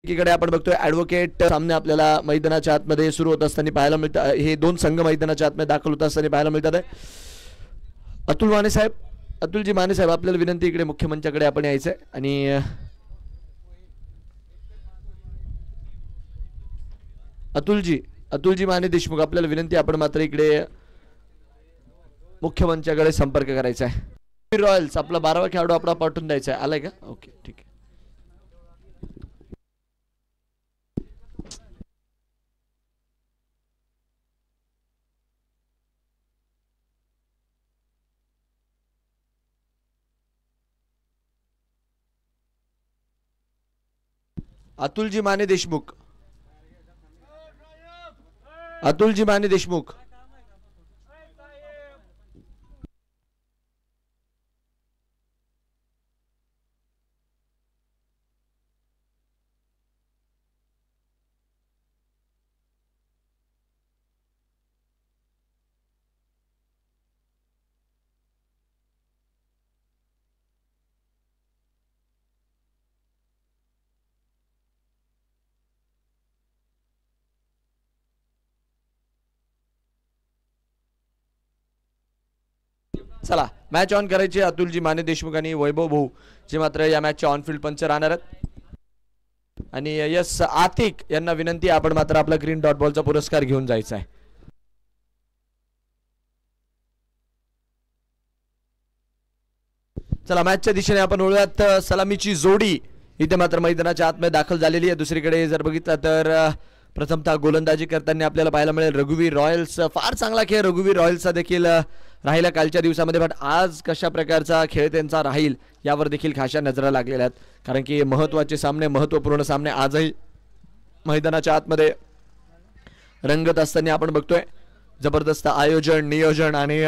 एकीकडे आपण बघतोय ॲडव्होकेट सामने आपल्याला मैदानाच्या आतमध्ये सुरू होत असताना पाहायला मिळतात. हे दोन संघ मैदानाच्या आतमध्ये दाखल होत असताना पाहायला मिळतात. अतुल माने साहेब, अतुलजी माने साहेब, आपल्याला विनंती इकडे मुख्य मंचाकडे आपण यायचंय. आणि अतुलजी माने देशमुख, आपल्याला विनंती, आपण मात्र इकडे मुख्य मंचाकडे संपर्क करायचा आहे. रॉयल्स आपला 12वा खेळाडू आपला पाठवून द्यायचा आहे. आलाय का? ओके, ठीक आहे. अतुलजी माने देशमुख, अतुलजी माने देशमुख, चला मॅच ऑन करायची. अतुलजी माने देशमुख आणि वैभव भाऊ जे मात्र या मॅचचे ऑनफिल्ड पंच राहणार आहेत. आणि यस आतिक यांना विनंती, आपण मात्र आपला ग्रीन डॉट बॉलचा पुरस्कार घेऊन जायचा आहे. चला मॅचच्या दिशेने आपण वळूयात. सलामीची जोडी इथे मात्र मैदानाच्या आतमध्ये दाखल झालेली आहे. दुसरीकडे जर बघितलं तर प्रथमतः गोलंदाजी करताना आपल्याला पाहायला मिळेल रघुवीर रॉयल्स. फार चांगला खेळ रघुवीर रॉयल्सचा देखील राहिला कालच्या दिवसामध्ये, बट आज कशा प्रकारचा खेळ त्यांचा राहील यावर देखील खाशा नजरा लागलेल्या आहेत. कारण की महत्त्वाचे सामने, महत्त्वपूर्ण सामने आजही मैदानाच्या आतमध्ये रंगत असताना आपण बघतोय. जबरदस्त आयोजन, नियोजन आणि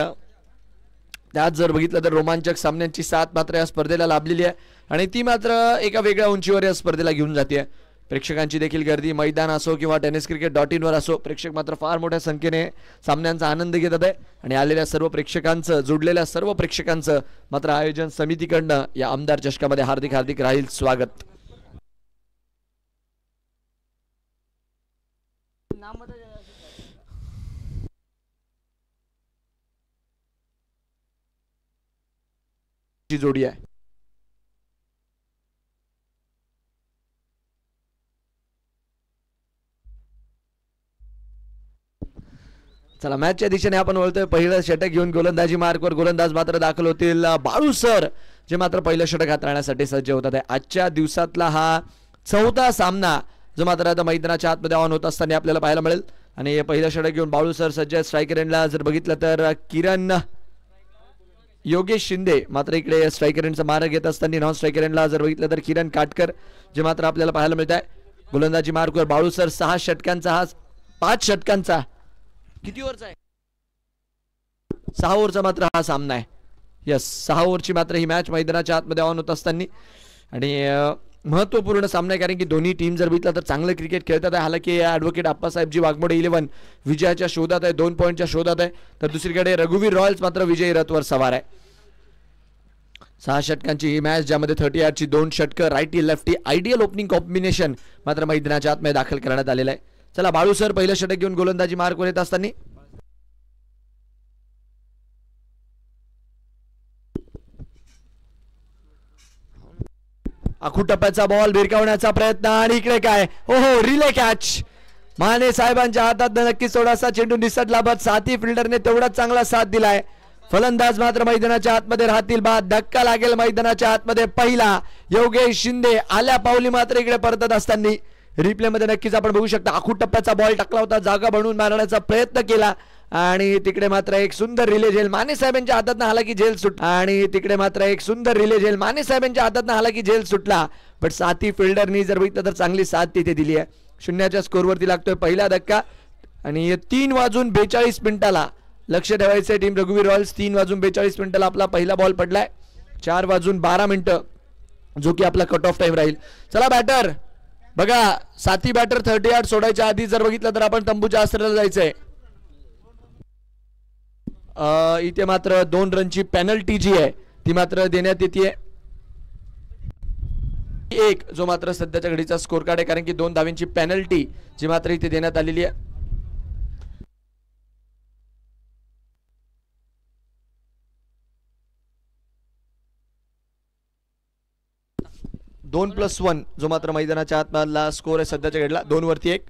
त्यात जर बघितलं तर रोमांचक सामन्यांची साथ मात्र या स्पर्धेला लाभलेली आहे. आणि ती मात्र एका वेगळ्या उंचीवर या स्पर्धेला घेऊन जाते. प्रेक्षकांची देखील गर्दी, मैदान असो किंवा tenniscricket.in वर असो, प्रेक्षक मात्र फार मोठ्या संख्येने सामन्यांचा आनंद घेतात आहे. आणि आलेल्या सर्व प्रेक्षकांचं, जुडलेल्या सर्व प्रेक्षकांचं मात्र आयोजन समितीकडनं या आमदार चषकामध्ये हार्दिक हार्दिक राहील स्वागत. जोडी आहे. चला मॅचच्या दिशेने आपण वळतोय. पहिलं षटक घेऊन गोलंदाजी मार्कवर गोलंदाज मात्र दाखल होतील. बाळू सर जे मात्र पहिलं षटक हाताळण्यासाठी सज्ज होतात. आजच्या दिवसातला हा चौथा सामना जो मात्र आता मैदानाच्या आतमध्ये ऑन होत असताना आपल्याला पाहायला मिळेल. आणि पहिलं षटक घेऊन बाळू सर सज्ज. स्ट्रायकर एंडला जर बघितलं तर किरण योगेश शिंदे मात्र इकडे स्ट्रायकर एंडचा मार्ग घेत असताना, नॉन स्ट्रायकर एंडला जर बघितलं तर किरण काटकर जे मात्र आपल्याला पाहायला मिळत आहे. गोलंदाजी मार्कवर बाळू सर. 6 षटकांचा हा 5 षटकांचा किती ओव्हरचा आहे? 6 ओव्हरचा मात्र हा सामना आहे. यस, 6 ओव्हरची मात्र ही मॅच मैदानाच्या आतमध्ये ऑन होत असताना. आणि महत्त्वपूर्ण सामना आहे कारण की दोन्ही टीम जर बघितलं तर चांगलं क्रिकेट खेळतात आहे. हालाकी ॲडव्होकेट आप्पासाहेबजी वाघमोडे 11 विजयाच्या शोधात आहे, 2 पॉईंटच्या शोधात आहे. तर दुसरीकडे रघुवीर रॉयल्स मात्र विजयी रथवर सवार आहे. 6 षटकांची ही मॅच, ज्यामध्ये 30 यार्डची 2 षटकं, righty lefty ideal opening combination मात्र मैदानाच्या आतमध्ये दाखल करण्यात आलेलं आहे. चला बाळू सर पहिलं षटक घेऊन गोलंदाजी मार्कवर येत असताना. आखूड टप्प्याचा बॉल भिरकावण्याचा प्रयत्न आणि इकडे काय, हो रिले कॅच. माने साहेबांच्या हातात नक्कीच थोडासा चेंडू निसटला, बट साथी फिल्डरने तेवढाच चांगला साथ दिलाय. फलंदाज मात्र मैदानाच्या आतमध्ये राहतील. बाद धक्का लागेल मैदानाच्या आतमध्ये. पहिला योगेश शिंदे आल्या पावली मात्र इकडे परतत असताना रिप्ले मध्ये नक्कीच आपण बघू शकता. आखूड टप्प्याचा बॉल टाकला होता, जागा बनवून मारण्याचा प्रयत्न केला आणि तिकडे मात्र एक सुंदर रिले झेल माने साहेबांच्या हातातनं हालाकी झेल सुटला. आणि तिकडे मात्र एक सुंदर रिले झेल माने साहेबांच्या हातातनं हालाकी झेल सुटला, बट साथी फिल्डरनी जर बघितलं तर चांगली साथ तिथे दिली आहे. 0च्या स्कोरवरती लागतोय पहिला धक्का. आणि 3:42 लक्ष ठेवायचंय टीम रघुवीर रॉयल्स. 3:42 आपला पहिला बॉल पडलाय. 4:12 जो की आपला कट ऑफ टाइम राहील. चला बॅटर बघा, साथी बॅटर 30 यार्ड सोडायच्या आधी जर बघितलं तर आपण तंबूच्या आसऱ्याला जायचंय. इथे मात्र 2 रनची पेनल्टी जी आहे ती मात्र देण्यात येते. 1 जो मात्र सध्याच्या घडीचा स्कोर कार्ड आहे, कारण की 2 धावांची पेनल्टी जी मात्र इथे देण्यात आलेली आहे. दोन प्लस 1 जो मात्र मैदानाच्या आतमधला स्कोर आहे सध्याच्या घडीला 2 वरती 1.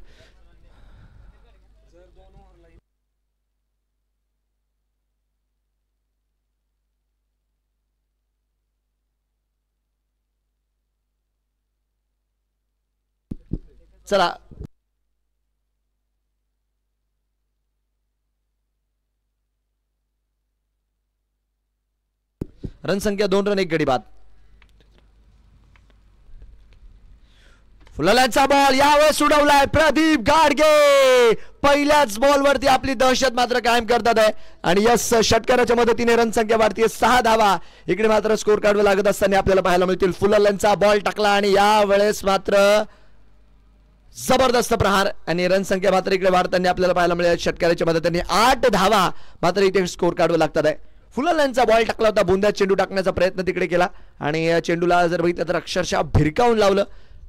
चला रन संख्या 2 रन 1 गडी बाद. फुलांचा बॉल यावेळेस उडवलाय प्रदीप गाडगे. पहिल्याच बॉल वरती आपली दहशत मात्र कायम करतात आहे आणि यस षटकाराच्या मदतीने रन संख्या वाढतीये 6 धावा. इकडे मात्र स्कोर काढावे लागत असताना आपल्याला पाहायला मिळतील. फुलांचा बॉल टाकला आणि यावेळेस मात्र जबरदस्त प्रहार आणि रन संख्या मात्र इकडे वाढताना आपल्याला पाहायला मिळेल. षटकाराच्या मदतीने 8 धावा मात्र इथे स्कोर काढावे लागतात आहे. फुलांचा बॉल टाकला होता, बुंद्यात चेंडू टाकण्याचा प्रयत्न तिकडे केला आणि या चेंडूला जर बघितलं तर अक्षरशः भिरकावून लावलं.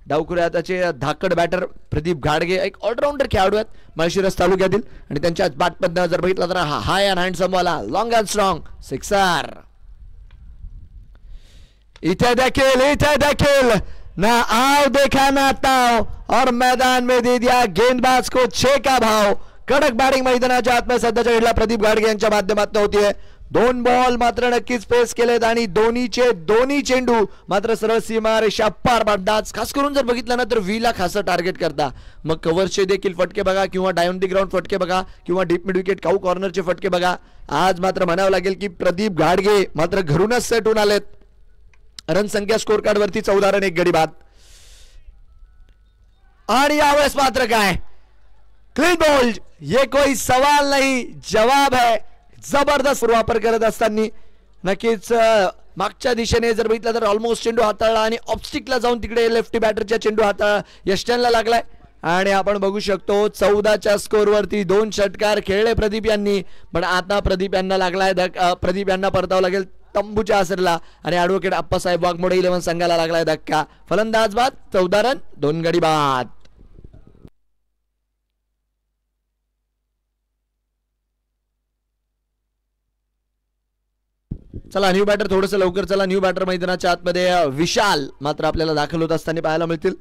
डावखुऱ्या त्याचे धाकड बॅटर प्रदीप गाडगे एक ऑलराऊंडर खेळाडू आहेत माळशिरस तालुक्यातील आणि त्यांच्या बॅटमधनं जर बघितलं तर हाय अँड हँडसम वाला लॉंग अँड स्ट्रॉंग सिक्सर. इथे देखील ना आओ देखा ना ताओ और मैदान में दे दिया गेंदबाज को 6 का भाव. कडक बॅटिंग मैदानाच्या आतमध्ये सध्याच्या घडीला प्रदीप गाडगे यांच्या माध्यमातून होतीये. 2 बॉल मात्र नक्कीच फेस केलेत आणि दोन्ही चेंडू मात्र सरळ सीमारेषा पार पाडतात. खास करून जर बघितलं ना तर व्हीला खास टार्गेट करता. मग कव्हरचे देखील फटके बघा किंवा डायन दी ग्राउंड फटके बघा किंवा डीप मिड विकेट काऊ कॉर्नरचे फटके बघा. आज मात्र म्हणावं लागेल की प्रदीप गाडगे मात्र घरूनच सेट होऊन आलेत. रन संख्या स्कोर कार्ड वरती 14 रन 1 गडी बाद. आणि यावेळेस मात्र काय क्लीन बोल्ड, ये कोई सवाल नहीं जवाब है. जबरदस्त वापर करत असताना नक्कीच मागच्या दिशेने जर बघितलं तर ऑलमोस्ट चेंडू हाताळला आणि ऑब्स्टिकला जाऊन तिकडे लेफ्टी बॅटरच्या चेंडू हाताळला यष्टनला लागलाय आणि आपण बघू शकतो 14च्या स्कोर वरती 2 षटकार खेळले प्रदीप यांनी. पण आता प्रदीप यांना लागलाय प्रदीप यांना परतावं लागेल तंबूच्या आसरला आणि ॲडव्होकेट आप्पासाहेब वाघमोडे 11 संघाला लागलाय धक्का. फलंदाज बाद 14 रन 2 गडी बाद. चला न्यू बॅटर थोडंसं लवकर चला. न्यू बॅटर मैदानाच्या आतमध्ये विशाल मात्र आपल्याला दाखल होत असताना पाहायला मिळतील.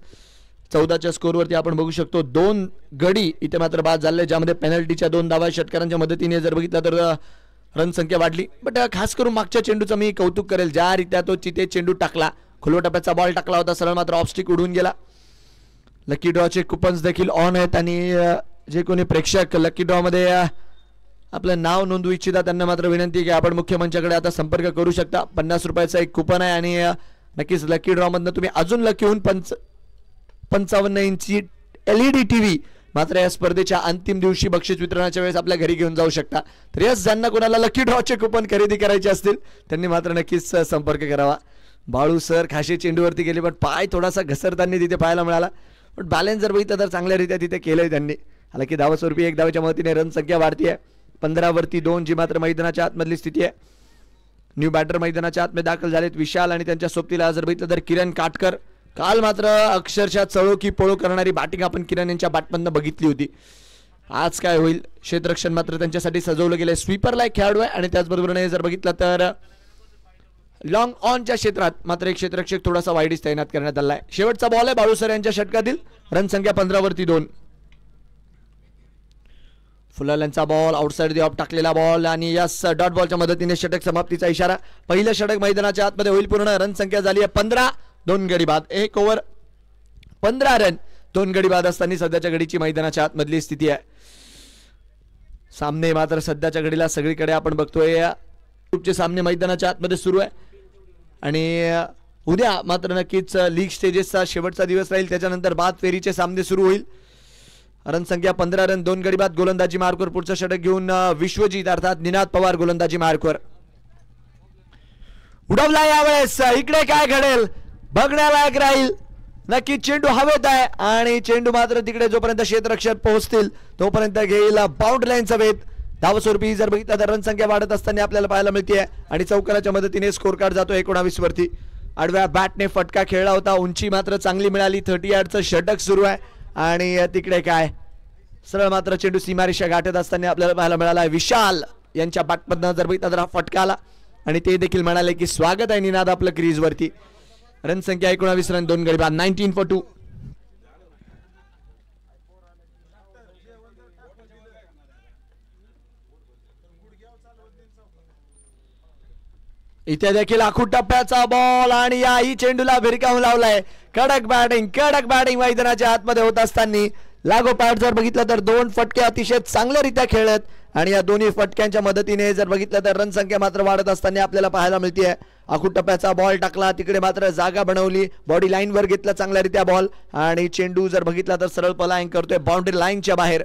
14च्या स्कोरवरती आपण बघू शकतो 2 गडी इथे मात्र बाद झाले, ज्यामध्ये पेनल्टीच्या 2 धावा षटकारांच्या मदतीने जर बघितलं तर रन संख्या वाढली. बट खास करून मागच्या चेंडूचं मी कौतुक करेल, ज्या रीत्या तो तिथे चेंडू टाकला. खुल्या टप्प्याचा बॉल टाकला होता, सरळ मात्र ऑफस्टिक उडून गेला. लकी ड्रॉचे कुपन्स देखील ऑन आहेत आणि जे कोणी प्रेक्षक लकी ड्रॉ मध्ये आपलं नाव नोंदवू इच्छिता त्यांना मात्र विनंती की आपण मुख्य मंचाकडे आता संपर्क करू शकता. 50 रुपयाचा एक कुपन आहे आणि नक्कीच लकी ड्रॉ मधनं तुम्ही अजून लकी होऊन 55 इंची LED टीव्ही मात्र या स्पर्धेच्या अंतिम दिवशी बक्षीस वितरणाच्या वेळेस आपल्या घरी घेऊन जाऊ शकता. तर यस ज्यांना कोणाला लकी ड्रॉचे कुपन खरेदी करायचे असतील त्यांनी मात्र नक्कीच संपर्क करावा. बाळू सर खाशी चेंडूवरती गेले पण पाय थोडासा घसरताना तिथे पाहायला मिळाला. पण बॅलन्स जर बघितलं तर चांगल्यारीत्या तिथे केलंय त्यांनी. हालाकी धावास्वरूपी 1 धावाच्या मदतीने रन संख्या वाढतीये 15 वरती 2 जी मात्र मैदानाच्या आतमधली स्थिती आहे. न्यू बॅटर मैदानाच्या आतमध्ये दाखल झालेत विशाल आणि त्यांच्या सोबतीला जर बघितलं तर किरण काटकर. काल मात्र अक्षरशः चळो की पळो करणारी बॅटिंग आपण किरण यांच्या बॅटमधनं बघितली होती. आज काय होईल क्षेत्ररक्षण मात्र त्यांच्यासाठी सजवलं गेलंय. स्वीपरला एक खेळाडू आहे आणि त्याचबरोबर जर बघितलं तर लॉंग ऑनच्या क्षेत्रात मात्र एक क्षेत्ररक्षक थोडासा वाईडीस तैनात करण्यात आलाय. शेवटचा बॉल आहे बाळूसर यांच्या षटकातील. रन संख्या 15 वरती 2. फुलांचा बॉल आउटसाइड दी ऑफ टाकलेला बॉल आणि यस डॉट बॉलच्या मदतीने षटक समाप्तीचा इशारा. पहिलं षटक मैदानाच्या आतमध्ये होईल पूर्ण. रन संख्या झाली आहे 15 2 गडी बाद. 1 ओव्हर 15 रन 2 गडी बाद असताना सध्याच्या घडीची मैदानाच्या आतमधली स्थिती आहे. सामने मात्र सध्याच्या घडीला सगळीकडे आपण बघतोय ग्रुपचे सामने मैदानाच्या आतमध्ये सुरू आहे आणि उद्या मात्र नक्कीच लीग स्टेजेसचा शेवटचा दिवस राहील. त्याच्यानंतर बाद फेरीचे सामने सुरू होईल. रन संख्या 15 रन 2 गडी बाद. गोलंदाजी मार्कवर पुढचं षटक घेऊन विश्वजीत अर्थात निनाद पवार गोलंदाजी मार्कवर. उडवला यावेळेस. इकडे काय घडेल बघण्यालायक राहील. नक्की चेंडू हवेत आहे आणि चेंडू मात्र तिकडे जोपर्यंत क्षेत्ररक्षक पोहोचतील तोपर्यंत घेईल बाउंड्री लाईनचा वेध. धावस्वरूपी जर बघितलं तर रन संख्या वाढत असताना आपल्याला पाहायला मिळते आणि चौकाराच्या मदतीने स्कोर कार्ड जातो 19 वरती. आडव्या बॅटने फटका खेळला होता, उंची मात्र चांगली मिळाली. 30 यार्डचं षटक सुरू आहे आणि तिकडे काय सरळ मात्र चेंडू सीमारेषा गाठत असताना आपल्याला पाहायला मिळाला विशाल यांच्या बॅटमधनं जर बघितलं तर फटका आला आणि ते देखील म्हणाले की स्वागत आहे निनाद आपलं क्रीजवरती. रन संख्या 19 रन 2 गडी बाद. 19 for 2. इथे देखील आखूड टप्प्याचा बॉल आणि याही चेंडूला भिरकावून लावलाय. कडक बॅटिंग मैदानाच्या आतमध्ये होत असताना लागोपाठ जर बघितलं तर 2 फटके अतिशय चांगल्यारीत्या खेळत आणि या दोन्ही फटक्यांच्या मदतीने जर बघितलं तर रन संख्या मात्र वाढत असताना आपल्याला पाहायला मिळते. आखूड टप्प्याचा बॉल टाकला, तिकडे मात्र जागा बनवली, बॉडी लाईन वर घेतला चांगल्यारीत्या बॉल आणि चेंडू जर बघितला तर सरळ पलायन करतोय बाउंड्री लाईनच्या बाहेर.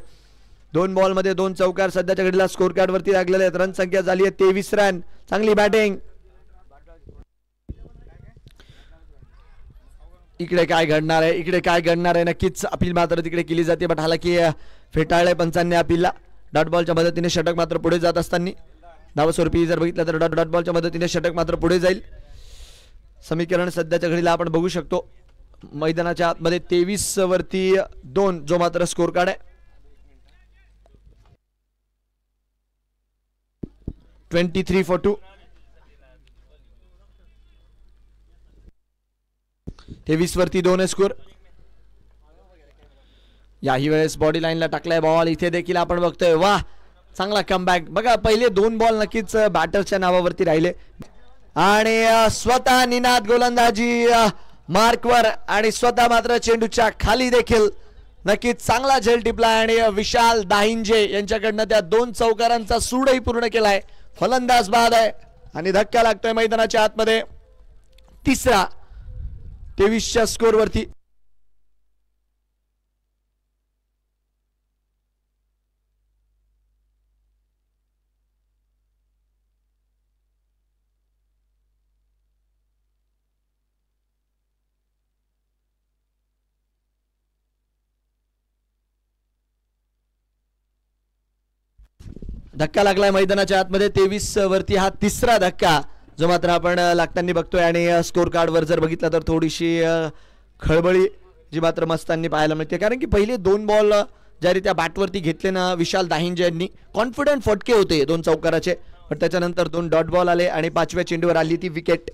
2 बॉल मध्ये 2 चौकार सध्याच्या घडीला स्कोर कार्ड वरती लागलेले आहेत. रन संख्या झाली आहे 23 रन. चांगली बॅटिंग. इकडे काय घडणार आहे नक्कीच अपील मात्र तिकडे केली जाते, बट हालाकी फेटाळले पंचांनी अपीलला. डॉट बॉलच्या मदतीने षटक मात्र पुढे जात असताना धावस्वरूपी जर बघितलं तर डॉट बॉलच्या मदतीने षटक मात्र पुढे जाईल. समीकरण सध्याच्या घडीला आपण बघू शकतो मैदानाच्या आतमध्ये 23 वरती 2 जो मात्र स्कोर कार्ड आहे. 23 for 2. 23 वरती 2 स्कोर. याही वेळेस बॉडी लाईनला टाकलाय बॉल. इथे देखील आपण बघतोय वाह चांगला कमबॅक. बघा पहिले 2 बॉल नक्कीच बॅटरच्या नावावरती राहिले आणि स्वतः निनाद गोलंदाजी मार्कवर आणि स्वतः मात्र चेंडूच्या खाली देखील नक्कीच चांगला झेल टिपला आणि विशाल दाहिंजे यांच्याकडनं त्या 2 चौकारांचा सूडही पूर्ण केलाय. फलंदाज बाद आहे आणि धक्का लागतोय मैदानाच्या आतमध्ये. तिसरा 23च्या स्कोर वरती. धक्का लागलाय मैदानाच्या आतमध्ये 23 वरती. हा तिसरा धक्का जो मात्र आपण लागताना बघतोय आणि स्कोर कार्ड वर जर बघितलं तर थोडीशी खळबळी जी मात्र मस्तांनी पाहायला मिळते, कारण की पहिले 2 बॉल ज्या रीत्या बॅटवरती घेतले ना विशाल दाहिंजे यांनी, कॉन्फिडंट फटके होते 2 चौकाराचे, पण त्याच्यानंतर 2 डॉट बॉल आले आणि 5व्या चेंडूवर आली ती विकेट.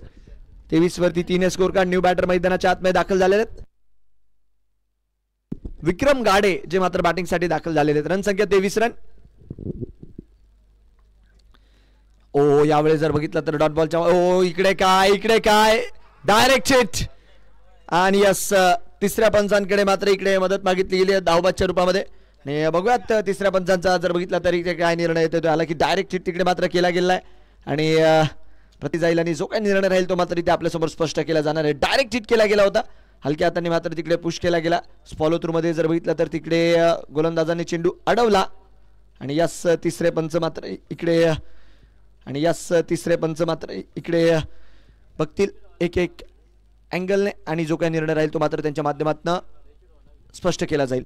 23 वरती 3 स्कोर कार्ड. न्यू बॅटर मैदानाच्या आतमध्ये दाखल झालेले आहेत. विक्रम गाडे जे मात्र बॅटिंगसाठी दाखल झालेले आहेत. रन संख्या 23 रन. ओ यावेळेस जर बघितलं तर डॉट बॉलच्या इकडे काय डायरेक्ट हिट आणि यस तिसऱ्या पंचांकडे मात्र इकडे मदत मागितली गेली धावबादच्या रूपामध्ये. आणि बघूयात तिसऱ्या पंचांचा जर बघितला तरी काय निर्णय येतो तो. आला की डायरेक्ट हिट तिकडे मात्र केला गेला आहे आणि प्रति जाईल आणि जो काही निर्णय राहील तो मात्र इथे आपल्यासमोर स्पष्ट केला जाणार आहे. डायरेक्ट हिट केला गेला होता, हलक्या हाताने मात्र तिकडे पुश केला गेला. फॉलो थ्रू मध्ये जर बघितलं तर तिकडे गोलंदाजाने चेंडू अडवला आणि यस तिसरे पंच मात्र इकडे बघतील एक अँगलने आणि जो काही निर्णय राहील तो मात्र त्यांच्या माध्यमातून स्पष्ट केला जाईल.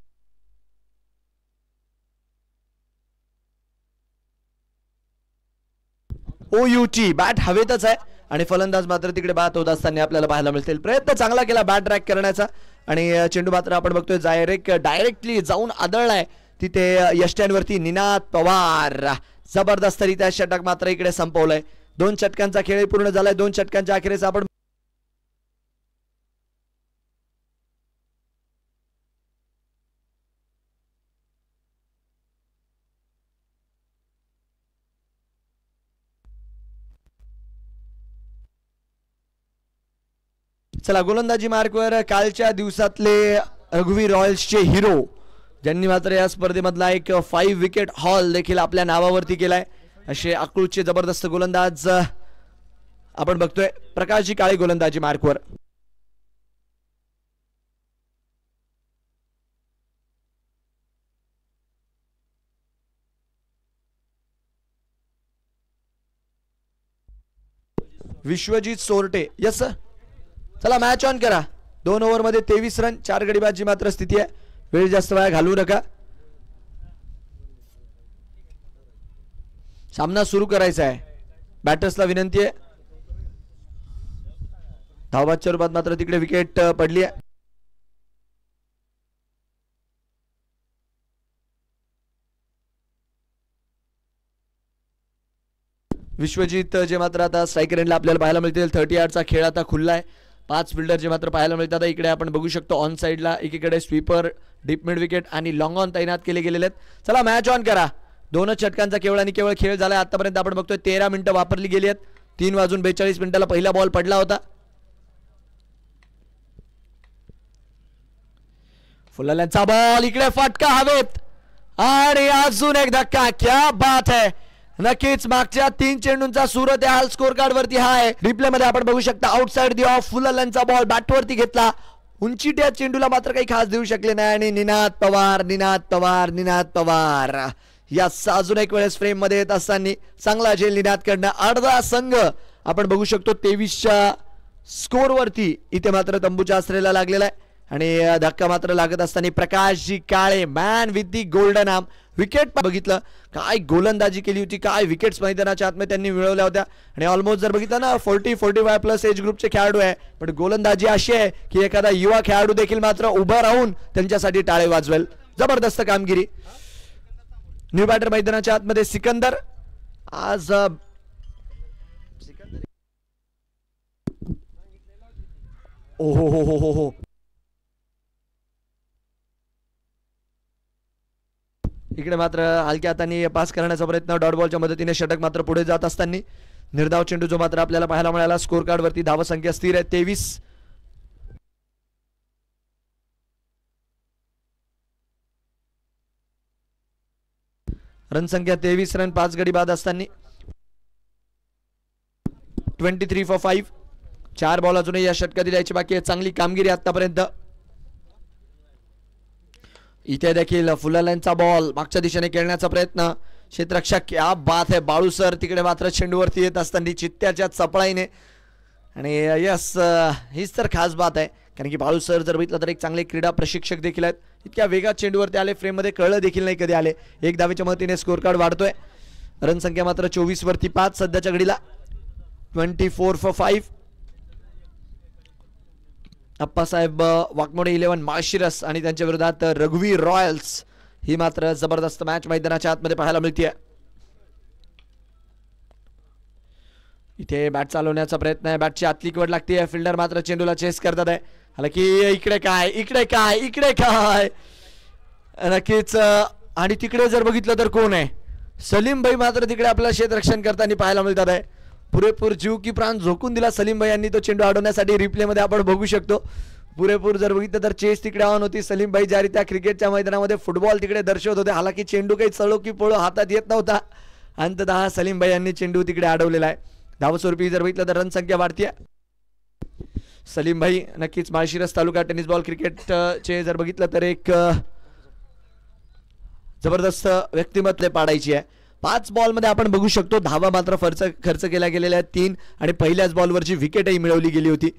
OUT बॅट हवेतच आहे आणि फलंदाज मात्र तिकडे बाद होत असताना आपल्याला पाहायला मिळतील. प्रयत्न चांगला केला बॅट ट्रॅक करण्याचा आणि चेंडू मात्र आपण बघतोय डायरेक्टली जाऊन आदळलाय तिथे यष्ट्यांवरती. निनाद पवार जबरदस्तरित्या षटक मात्र इकडे संपवलंय. 2 षटकांचा खेळ पूर्ण झालाय. 2 षटकांच्या अखेरीस आपण चला गोलंदाजी मार्कवर कालच्या दिवसातले रघुवीर रॉयल्सचे हिरो ज्यांनी मात्र या स्पर्धेमधला एक 5 विकेट हॉल देखील आपल्या नावावरती केलाय असे अकलूजचे जबरदस्त गोलंदाज आपण बघतोय. प्रकाशजी काळे गोलंदाजी मार्कवर. विश्वजित सोरटे यस चला मॅच ऑन करा. 2 ओव्हर मध्ये 23 रन 4 गडीबाजी मात्र स्थिती आहे. वेळ जास्त वेळा घालवू नका. सामना सुरू करायचा आहे. बॅटर्सला विनंती आहे. धावबादच्या रूपात मात्र तिकडे विकेट पडली आहे. विश्वजित जे मात्र आता स्ट्रायकर एंडला आपल्याला पाहायला मिळतील. 30 यार्डचा खेळ आता खुल्ला आहे. 5 फिल्डर जे मात्र पाहायला मिळतात. इकडे आपण बघू शकतो ऑन साईडला एकीकडे स्वीपर, डीप मिड विकेट आणि लॉंग ऑन तैनात केले गेलेले आहेत. चला मॅच ऑन करा. 2च षटकांचा केवळ आणि केवळ खेळ झालाय आतापर्यंत. आपण बघतोय 13 मिनिटं वापरली गेली आहेत. 3:42 पहिला बॉल पडला होता. फुलाल्यांचा बॉल इकडे फटका हवेत आणि अजून एक धक्का. क्या बात है. नक्कीच मागच्या 3 चेंडूंचा सुरत हाल स्कोर कार्ड वरती आहे. रिप्ले मध्ये आपण बघू शकता आउटसाइड दी ऑफ. फुलाल्यांचा बॉल बॅटवरती घेतला. उंचीट्या चेंडूला मात्र काही खास देऊ शकले नाही आणि निनाद पवार या अजून एक वेळेस फ्रेम मध्ये येत असताना चांगला झेल निनाद कडनं. अर्धा संघ आपण बघू शकतो 23च्या स्कोर वरती इथे मात्र तंबूच्या आश्रयाला लागलेला आहे आणि धक्का मात्र लागत असताना Prakashji Kale man with the golden arm. Wicket बघितलं काय गोलंदाजी केली होती, काय विकेट्स मैदानाच्या आतमध्ये त्यांनी मिळवल्या होत्या आणि ऑलमोस्ट जर बघितलं ना 40-45 प्लस एज ग्रुपचे खेळाडू आहे, पण गोलंदाजी अशी आहे की एखादा युवा खेळाडू देखील मात्र उभा राहून त्यांच्यासाठी टाळे वाजवेल. जबरदस्त कामगिरी. न्यू बॅटर मैदानाच्या आतमध्ये सिकंदर आज हो इकडे मात्र हलक्या हाताने पास करण्याचा प्रयत्न. डॉट बॉलच्या मदतीने षटक मात्र पुढे जात असताना निर्धाव चेंडू जो मात्र आपल्याला पाहायला मिळाला. स्कोर कार्ड वरती धावसंख्या स्थिर आहे 23. रनसंख्या 23 रन 5 गडी बाद असताना 23 फॉर 5. 4 बॉल अजूनही या षटकात द्यायची बाकी आहे. चांगली कामगिरी आतापर्यंत. इथे देखील फुलाल्यांचा बॉल मागच्या दिशेने खेळण्याचा प्रयत्न. क्षेत्ररक्षक क्या बात है. बाळू सर तिकडे मात्र चेंडूवरती येत असताना चित्त्याच्या चपळाईने आणि यस हीच तर खास बात आहे कारण की बाळू सर जर बघितलं तर एक चांगले क्रीडा प्रशिक्षक देखील आहेत. इतक्या वेगात चेंडूवरती आले, फ्रेम मध्ये कळलं देखील नाही कधी आले. 1 धावेच्या मदतीने स्कोर कार्ड वाढतोय. रनसंख्या मात्र 24 वरती 5 सध्याच्या घडीला. 24 फॉर 5. अप्पासाहेब वाघमोडे 11 माळशिरस आणि त्यांच्या विरोधात रघुवीर रॉयल्स. ही मात्र जबरदस्त मॅच मैदानाच्या आतमध्ये पाहायला मिळते. इथे बॅट चालवण्याचा प्रयत्न आहे. बॅटची आतली कवड लागते. फिल्डर मात्र चेंडूला चेस करतात आहे. हालाकी इकडे काय नक्कीच. आणि तिकडे जर बघितलं तर कोण आहे, सलीम भाई मात्र तिकडे आपलं क्षेत्ररक्षण करताना पाहायला मिळतात आहे. पुरेपूर जीव की प्राण झोकून दिला सलीम भाई यांनी तो चेंडू अडवण्यासाठी. रिप्ले मध्ये आपण बघू शकतो पुरेपूर जर बघितलं तर चेस तिकडे ऑन होती. सलीम भाई ज्या रीत्या क्रिकेटच्या मैदानामध्ये फुटबॉल तिकडे दर्शवत होते, हालाकी चेंडू काही चळो की पळो हातात येत नव्हता. अंततः सलीम भाई यांनी चेंडू तिकडे अडवलेला आहे. धावस्वरूपी जर बघितलं तर रनसंख्या वाढतीये. सलीम भाई नक्कीच माळशिरस तालुका टेनिस बॉल क्रिकेटचे जर बघितलं तर एक जबरदस्त व्यक्तिमत्व पाडायची आहे. 5 बॉल मध्ये आपण बघू शकतो धावा मात्र खर्च केल्या गेलेल्या आहेत 3 आणि पहिल्याच बॉलवरची विकेटही मिळवली गेली होती.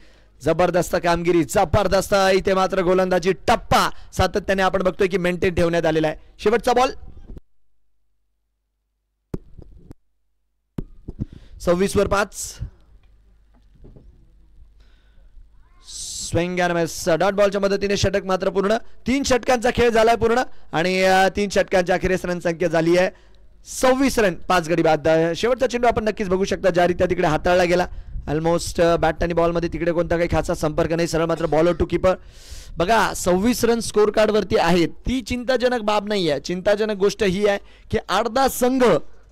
जबरदस्त कामगिरी, जबरदस्त. इथे मात्र गोलंदाजी टप्पा सातत्याने आपण बघतोय की मेंटेन ठेवण्यात आलेला आहे. शेवटचा बॉल 26 वर 5. Swing and miss. डॉट बॉलच्या मदतीने षटक मात्र पूर्ण. 3 षटकांचा खेळ झालाय पूर्ण आणि 3 षटकांच्या अखेरीस रनसंख्या झाली आहे 26 रन 5 गडी बाद. शेवटचा चेंडू आपण नक्कीच बघू शकता ज्या रीत्या तिकडे हाताळला गेला. ऑलमोस्ट बॅट आणि बॉल मध्ये तिकडे कोणता काही खासा संपर्क नाही, सरळ मात्र बॉलर टू कीपर. बघा 26 रन स्कोर कार्ड वरती आहेत. ती चिंताजनक बाब नाही आहे. चिंताजनक गोष्ट ही आहे की अर्धा संघ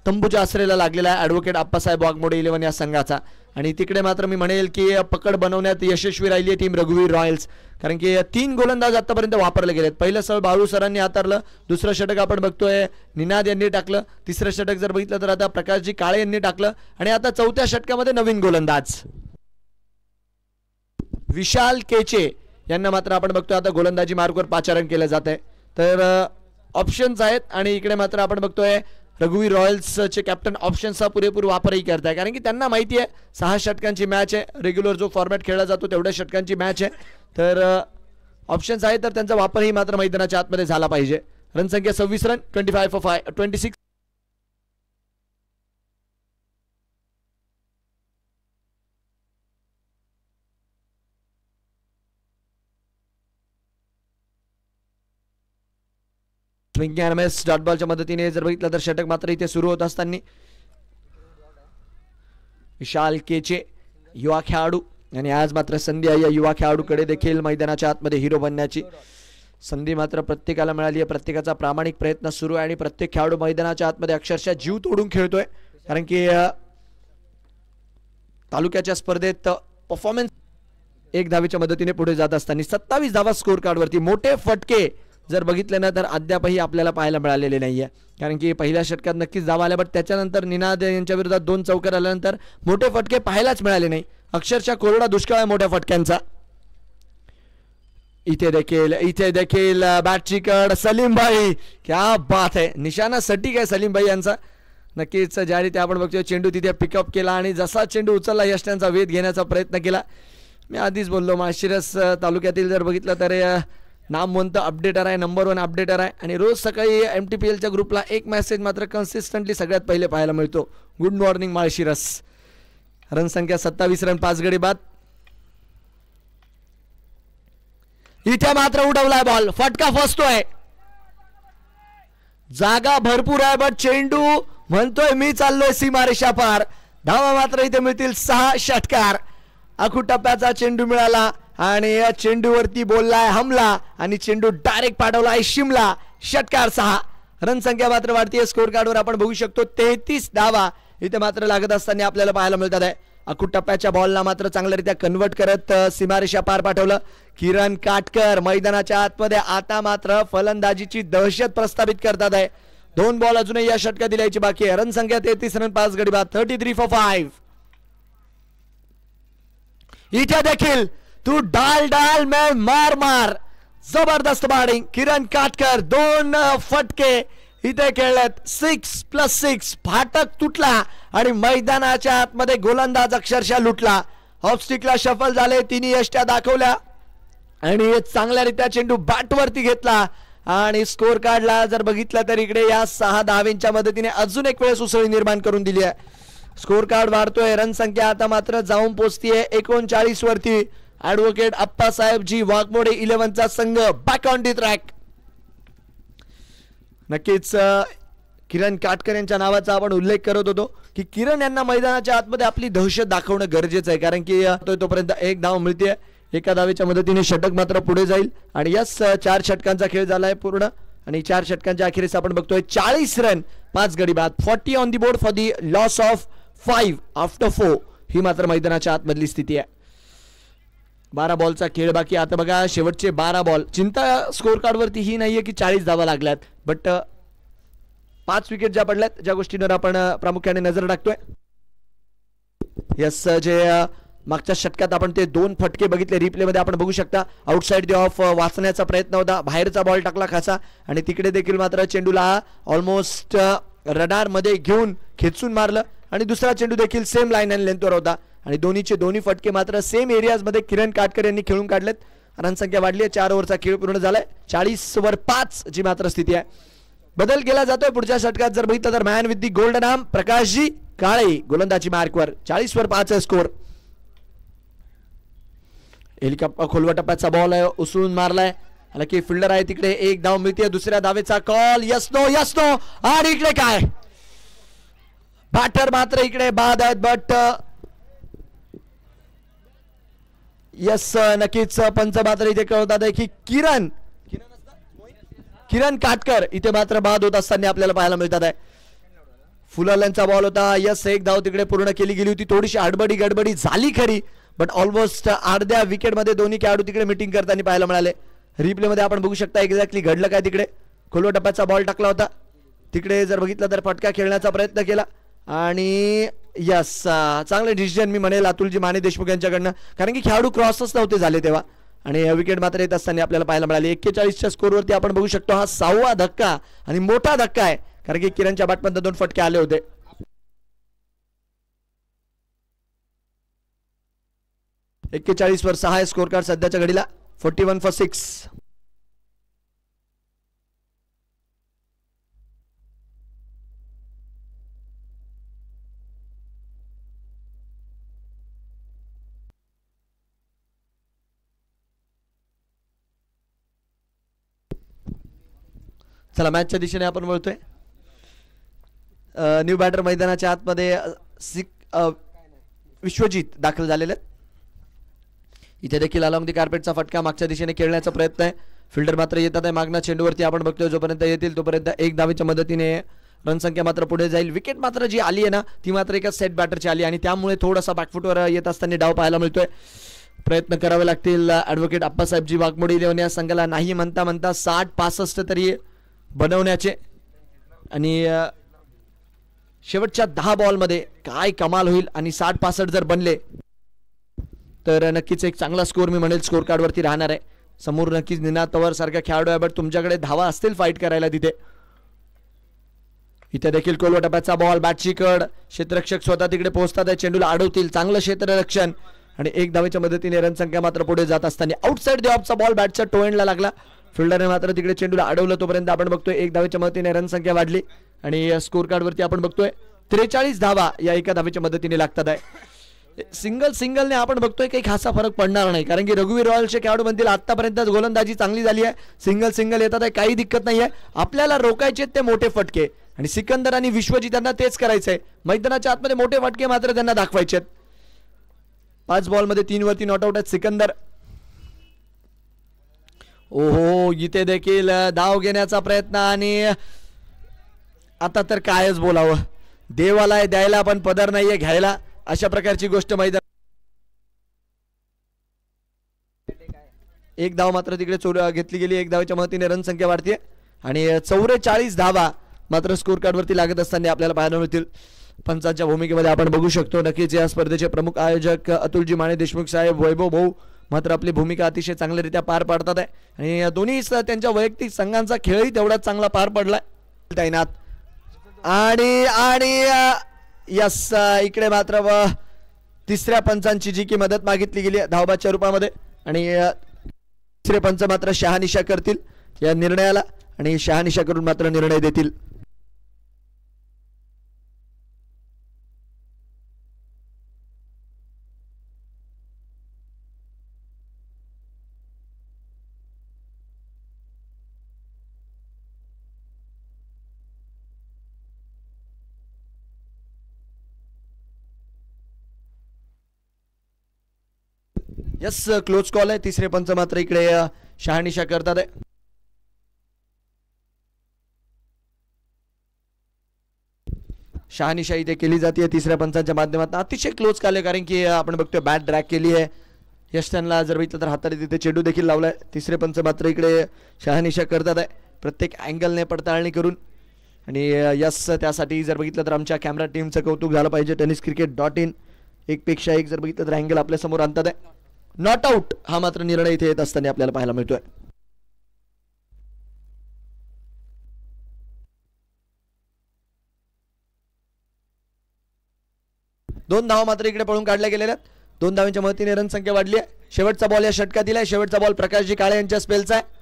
तंबूच्या आश्रयाला लागलेला आहे ॲडव्होकेट अप्पासाहेब वाघमोडे 11 या संघाचा. आणि तिकडे मात्र मी म्हणेल की पकड बनवण्यात यशस्वी राहिली आहे टीम रघुवीर रॉयल्स, कारण की 3 गोलंदाज आतापर्यंत वापरले गेलेत. पहिलं सळ बाळू सरांनी हाताळलं, दुसरं षटक आपण बघतोय निनाद यांनी टाकलं, तिसरं षटक जर बघितलं तर आता प्रकाशजी काळे यांनी टाकलं आणि आता 4थ्या षटकामध्ये नवीन गोलंदाज विशाल केचे यांना मात्र आपण बघतोय आता गोलंदाजी मार्गवर पाचारण केलं जात आहे. तर ऑप्शन्स आहेत आणि इकडे मात्र आपण बघतोय रघुवीर रॉयल्सचे कॅप्टन ऑप्शन्सचा पुरेपूर वापरही करताय, कारण की त्यांना माहिती आहे 6 षटकांची मॅच आहे. रेग्युलर जो फॉर्मॅट खेळला जातो तेवढ्या षटकांची मॅच आहे. तर ऑप्शन्स आहे तर त्यांचा वापरही मात्र मैदानाच्या आतमध्ये झाला पाहिजे. रनसंख्या 26 run 25 for 26. Swing and miss dot बॉलच्या मदतीने जर बघितलं तर षटक मात्र इथे सुरू होत असताना विशाल केचे युवा खेळाडू, आणि आज मात्र संधी आहे या युवा खेळाडूकडे देखील मैदानाच्या आतमध्ये हिरो बनण्याची. संधी मात्र प्रत्येकाला मिळाली आहे, प्रत्येकाचा प्रामाणिक प्रयत्न सुरू आहे आणि प्रत्येक खेळाडू मैदानाच्या आतमध्ये अक्षरशः जीव तोडून खेळतोय. कारण की तालुक्याच्या स्पर्धेत परफॉर्मन्स 1 धावेच्या मदतीने पुढे जात असताना 27 धावा स्कोर कार्डवरती. मोठे फटके जर बघितले ना तर अद्यापही आपल्याला पाहायला मिळालेले नाहीये. कारण की पहिल्या षटकात नक्कीच धावा आल्या, बट त्याच्यानंतर निनाद यांच्या विरोधात 2 चौकार आल्यानंतर मोठे फटके पाहायलाच मिळाले नाही. अक्षरशः कोरडा दुष्काळ आहे मोठ्या फटक्यांचा. इथे देखील बॅटची कड सलीम भाई, क्या बात आहे. निशाणा सटीक आहे सलीम भाई यांचा. नक्कीच ज्या रीती आपण बघतोय चेंडू तिथे पिकअप केला आणि जसा चेंडू उचलला यष्ट्यांचा वेध घेण्याचा प्रयत्न केला. मी आधीच बोललो माळशिरस तालुक्यातील जर बघितलं तर नामवंत अपडेटर आहे, नंबर 1 अपडेटर आहे. आणि रोज सकाळी MTPLच्या ग्रुपला एक मेसेज मात्र कन्सिस्टंटली सगळ्यात पहिले पाहायला मिळतो, गुड मॉर्निंग माळशिरस. रनसंख्या 27 रन 5 गडी बाद. इथे मात्र उडवलाय बॉल, फटका फसतोय. जागा भरपूर आहे बट चेंडू म्हणतोय मी चाललोय सीमारेषा पार. धावा मात्र इथे मिळतील 6 षटकार. आखू टप्प्याचा चेंडू मिळाला आणि या चेंडूवरती बोललाय हमला आणि चेंडू डायरेक्ट पाठवलाय शिमला. षटकार 6. रनसंख्या मात्र वाढतीये स्कोर कार्डवर आपण बघू शकतो 33 धावा इथे मात्र लागत असताना आपल्याला पाहायला मिळतात आहे. आखू टप्प्याच्या बॉलला मात्र चांगल्यारीत्या कन्वर्ट करत सीमारेषा पार पाठवलं किरण काटकर. मैदानाच्या आतमध्ये आता मात्र फलंदाजीची दहशत प्रस्थापित करतात आहे. 2 बॉल अजूनही या षटकात दिल्याची बाकी आहे. रनसंख्या 33 रन 5 गडी बाद. 33 for 5. इथे देखील तू डाल मैं मार. जबरदस्त बॅटिंग किरण काटकर. 2 फटके इथे खेळलेत. 6+6 फाटक तुटला आणि मैदानाच्या आतमध्ये गोलंदाज अक्षरशः लुटला. ऑफस्टिकला शफल झाले, 3 यष्ट्या दाखवल्या आणि चांगल्यारीत्या चेंडू बॅटवरती घेतला आणि स्कोर कार्डला जर बघितलं तर इकडे या 6 धावेंच्या मदतीने अजून एक वेळेस उसळी निर्माण करून दिली आहे. स्कोर कार्ड वाढतोय. रनसंख्या आता मात्र जाऊन पोहोचतीये 39 वरती. ऍडव्होकेट अप्पासाहेबजी वाघमोडे 11चा संघ बॅक ऑन दी ट्रॅक. नक्कीच किरण काटकर यांच्या नावाचा आपण उल्लेख करत होतो की किरण यांना मैदानाच्या आतमध्ये आपली दहशत दाखवणं गरजेचं आहे. कारण की तोपर्यंत 1 धाव मिळते. 1 धावेच्या मदतीने षटक मात्र पुढे जाईल आणि यस 4 षटकांचा खेळ झालाय पूर्ण आणि 4 षटकांच्या अखेरीस आपण बघतोय 40 रन 5 गडी बाद. 40 on the board for the loss of 5 after 4. ही मात्र मैदानाच्या आतमधली स्थिती आहे. 12 बॉलचा खेळ बाकी. आता बघा शेवटचे 12 बॉल. चिंता स्कोर कार्डवरती ही नाहीये की 40 धावा लागल्यात, बट 5 विकेट ज्या पडल्यात ज्या गोष्टींवर आपण प्रामुख्याने नजर टाकतोय. यस जे मागच्या षटकात आपण ते 2 फटके बघितले रिप्ले मध्ये आपण बघू शकता. आउटसाइड द ऑफ वाचण्याचा प्रयत्न होता, बाहेरचा बॉल टाकला खासा आणि तिकडे देखील मात्र चेंडूला ऑलमोस्ट रडार मध्ये घेऊन खेचून मारलं आणि दुसरा चेंडू देखील सेम लाईन अँड लेंथवर होता आणि दोन्ही फटके मात्र सेम एरियाज मध्ये किरण काटकर यांनी खेळून काढलेत. रनसंख्या वाढली आहे. 4 ओव्हरचा खेळ पूर्ण झालाय. 40 वर 5 जी मात्र स्थिती आहे. बदल केला जातोय पुढच्या षटकात जर बघितलं तर man with the golden arm Prakashji Kale गोलंदाजी मार्कवर. 40 वर 5 आहे स्कोर. खोलवा टप्प्याचा बॉल आहे, उसळून मारलाय. हालांकी फिल्डर आहे तिकडे. 1 धाव मिळते. दुसऱ्या धावेचा कॉल. यस नो आणि इकडे काय बॅटर मात्र इकडे बाद आहेत. बट यस नक्कीच पंच मात्र इथे कळवतात आहे की किरण काटकर इथे मात्र बाद होत असताना आपल्याला पाहायला मिळतात आहे. फुलाल्यांचा बॉल होता. यस 1 धाव तिकडे पूर्ण केली गेली होती. थोडीशी हडबडी गडबडी झाली खरी, बट ऑलमोस्ट अर्ध्या विकेट मध्ये दोन्ही खेळाडू तिकडे मिटिंग करताना पाहायला मिळाले. रिप्ले मध्ये आपण बघू शकता एक्झॅक्टली घडलं काय. तिकडे खोलवा टप्प्याचा बॉल टाकला होता. तिकडे जर बघितलं तर फटका खेळण्याचा प्रयत्न केला आणि यस चांगले डिसिजन मी म्हणेल अतुलजी माने देशमुख यांच्याकडनं, कारण की खेळाडू क्रॉसच नव्हते झाले तेव्हा आणि विकेट मात्र येत असताना आपल्याला पाहायला मिळाली. 41च्या स्कोरवरती आपण बघू शकतो हा 6वा धक्का आणि मोठा धक्का आहे, कारण की किरणच्या बॅटमध्ये 2 फटके आले होते. 41 वर 6 स्कोर कार्ड सध्याच्या घडीला. 41 for 6. चला मॅचच्या दिशेने आपण वळतोय. न्यू बॅटर मैदानाच्या आतमध्ये विश्वजित दाखल झालेले आहेत. इथे देखील अलॉंग दी कार्पेटचा फटका मागच्या दिशेने खेळण्याचा प्रयत्न आहे. फिल्डर मात्र येतात आहे मागणा चेंडूवरती. आपण बघतोय जोपर्यंत येतील तोपर्यंत एक धावेच्या मदतीने रनसंख्या मात्र पुढे जाईल. विकेट मात्र जी आली आहे ना ती मात्र एका सेट बॅटरची आली आणि त्यामुळे थोडासा बॅकफुटवर येत असताना डाव पाहायला मिळतोय. प्रयत्न करावे लागतील ॲडव्होकेट आप्पासाहेबजी वाघमोडी इलेव्हन या संघाला नाही म्हणता म्हणता 60-65 तरी बनवण्याचे. आणि शेवटच्या 10 बॉलमध्ये काय कमाल होईल आणि 60-65 जर बनले तर नक्कीच एक चांगला स्कोर मी म्हणेल स्कोर कार्डवरती राहणार आहे. समोर नक्कीच निनाद पवार सारखा खेळाडू आहे बट तुमच्याकडे धावा असतील फाईट करायला तिथे. इथे देखील कोलवा टप्प्याचा बॉल बॅटची कड. क्षेत्ररक्षक स्वतः तिकडे पोहोचतात आहे. चेंडूला अडवतील. चांगलं क्षेत्ररक्षण आणि एक धावेच्या मदतीने रनसंख्या मात्र पुढे जात असताना आउटसाइड द ऑफचा बॉल बॅटच्या टोएंडला लागला. फिल्डरने मात्र तिकडे चेंडूला अडवलं. तोपर्यंत आपण बघतोय एक धावेच्या मदतीने रनसंख्या वाढली आणि स्कोर कार्डवरती आपण बघतोय 43 धावा या एका धावेच्या मदतीने लागतात आहे. सिंगलने आपण बघतोय काही खासा फरक पडणार नाही कारण की रघुवीर रॉयल्सचे खेळाडू म्हणतील आतापर्यंत गोलंदाजी चांगली झाली आहे. सिंगल येतात आहे काही दिक्कत नाही आहे. आपल्याला रोखायचे ते मोठे फटके आणि सिकंदर आणि विश्वजित यांना तेच करायचंय. मैदानाच्या आतमध्ये मोठे फटके मात्र त्यांना दाखवायचे. 5 बॉलमध्ये 3 वरती नॉट आउट आहेत सिकंदर. ओहो इथे देखील धाव घेण्याचा प्रयत्न आणि आता तर कायच बोलावं. देवाला द्यायला पण पदर नाहीये घ्यायला अशा प्रकारची गोष्ट मैदान. एक धाव मात्र तिकडे घेतली गेली. एक धावेच्या मदतीने रनसंख्या वाढते आणि 44 धावा मात्र स्कोर कार्डवरती लागत असताना आपल्याला पाहायला मिळतील. पंचांच्या भूमिकेमध्ये आपण बघू शकतो नक्कीच या स्पर्धेचे प्रमुख आयोजक अतुलजी माने देशमुख साहेब वैभव भाऊ मात्र आपली भूमिका अतिशय चांगल्यारीत्या पार पाडतात आहे आणि दोन्ही त्यांच्या वैयक्तिक संघांचा खेळही तेवढाच चांगला पार पडलाय. तैनात आणि यस इकडे मात्र तिसऱ्या पंचांची जी की मदत मागितली गेली धावबाच्या रूपामध्ये आणि तिसरे पंच मात्र शहानिशा करतील या निर्णयाला आणि शहानिशा करून मात्र निर्णय देतील. यस क्लोज कॉल आहे. तिसरे पंच मात्र इकडे शहानिशा करतात आहे. शहानिशा इथे केली जाते तिसऱ्या पंचांच्या माध्यमातून. अतिशय क्लोज कॉल आहे कारण की आपण बघतोय बॅट ड्रॅग केली आहे. यश त्यांना जर बघितलं तर हाताने तिथे चेंडू देखील लावलाय. तिसरे पंच मात्र इकडे शहानिशा करतात आहे प्रत्येक अँगलने पडताळणी करून आणि यस त्यासाठी जर बघितलं तर आमच्या कॅमेरा टीमचं कौतुक झालं पाहिजे. tenniscricket.in एक पेक्षा एक जर बघितलं तर अँगल आपल्या समोर आणतात आहे. नॉट आउट हा मात्र निर्णय इथे येत असताना आपल्याला पाहायला मिळतोय. दोन धावा मात्र इकडे पळून काढल्या गेलेल्या आहेत. 2 धावांच्या मदतीने रनसंख्या वाढली आहे. शेवटचा बॉल या षटकातील आहे. शेवटचा बॉल प्रकाशजी काळे यांच्या स्पेलचा आहे.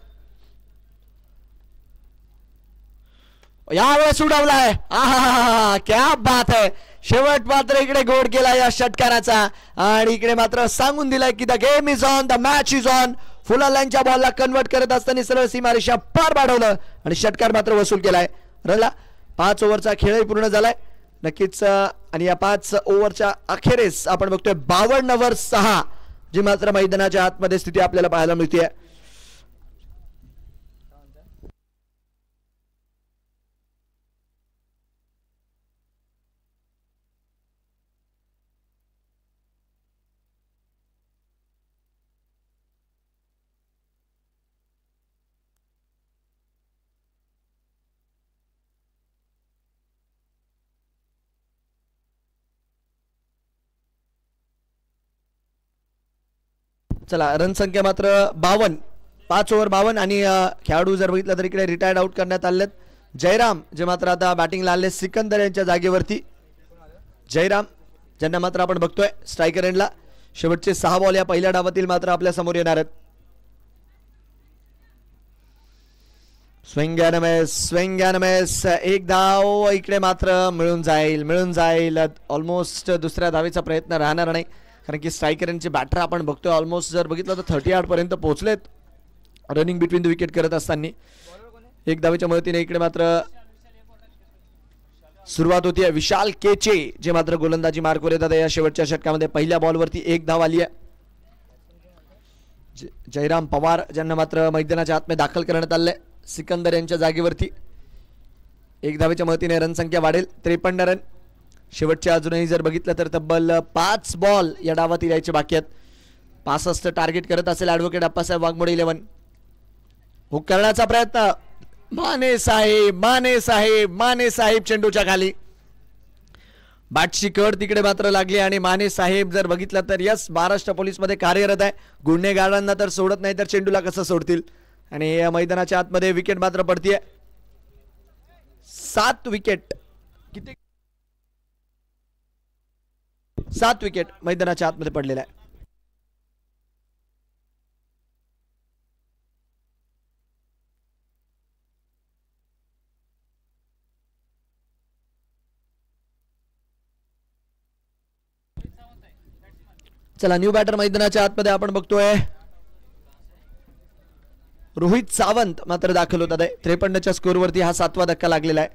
यावेळेस उडवलाय. आहा क्या बात आहे. शेवट मात्र इकडे गोड केला या षटकाराचा आणि इकडे मात्र सांगून दिलाय की the game is on, the match is on. फुला लाईनच्या बॉलला कन्वर्ट करत असताना सरळ सीमारेषा पार पाडवलं आणि षटकार मात्र वसूल केलाय. रनला 5 ओव्हरचा खेळही पूर्ण झालाय नक्कीच आणि या 5 ओव्हरच्या अखेरीस आपण बघतोय 52/6 जी मात्र मैदानाच्या आतमध्ये स्थिती आपल्याला पाहायला मिळते. चला रनसंख्या मात्र 52, 5 ओव्हर 52 आणि खेळाडू जर बघितलं तर इकडे रिटायर्ड आउट करण्यात आलेत. जयराम जे मात्र आता बॅटिंगला आले सिकंदर यांच्या जागेवरती. जयराम ज्यांना मात्र आपण बघतोय स्ट्रायकर एंडला. शेवटचे 6 बॉल या पहिल्या डावातील मात्र आपल्या समोर येणार आहेत. स्विंग अँड मिस एक धाव इकडे मात्र मिळून जाईल. ऑलमोस्ट दुसऱ्या धावेचा प्रयत्न राहणार नाही कारण की स्ट्रायकर यांचे बॅटर आपण बघतोय ऑलमोस्ट जर बघितलं तर 30 यार्ड पर्यंत पोहोचलेत रनिंग बिटवीन द विकेट करत असताना. एक धावेच्या मदतीने इकडे मात्र सुरुवात होती. विशाल केचे जे मात्र गोलंदाजी मार्कवर येतात या शेवटच्या षटकामध्ये. पहिल्या बॉलवरती एक धाव आली आहे. जयराम पवार ज्यांना मात्र मैदानाच्या आतमध्ये दाखल करण्यात आले, सिकंदर यांच्या जागेवरती. एक धावेच्या मदतीने रनसंख्या वाढेल. 53 रन. शेवटच्या अजूनही जर बघितलं तर तब्बल 5 बॉल या डावातील यायचे बाकी आहेत. 65 टार्गेट करत असेल ॲडव्होकेट अप्पासाहेब वाघमोडे 11. हुक करण्याचा प्रयत्न. माने साहेब चेंडूच्या खाली. बॅटची कड तिकडे मात्र लागली आणि माने साहेब जर बघितलं तर यस महाराष्ट्र पोलीस मध्ये कार्यरत आहे. गुन्हेगारांना तर सोडत नाही तर चेंडूला कसं सोडतील. आणि मैदानाच्या आतमध्ये विकेट मात्र पडतीये. 7 विकेट. किती 7 विकेट मैदानाच्या आतमध्ये पडलेला आहे. चला न्यू बॅटर मैदानाच्या आतमध्ये आपण बघतोय रोहित सावंत मात्र दाखल होतात आहे. 53च्या स्कोरवरती हा 7वा धक्का लागलेला आहे.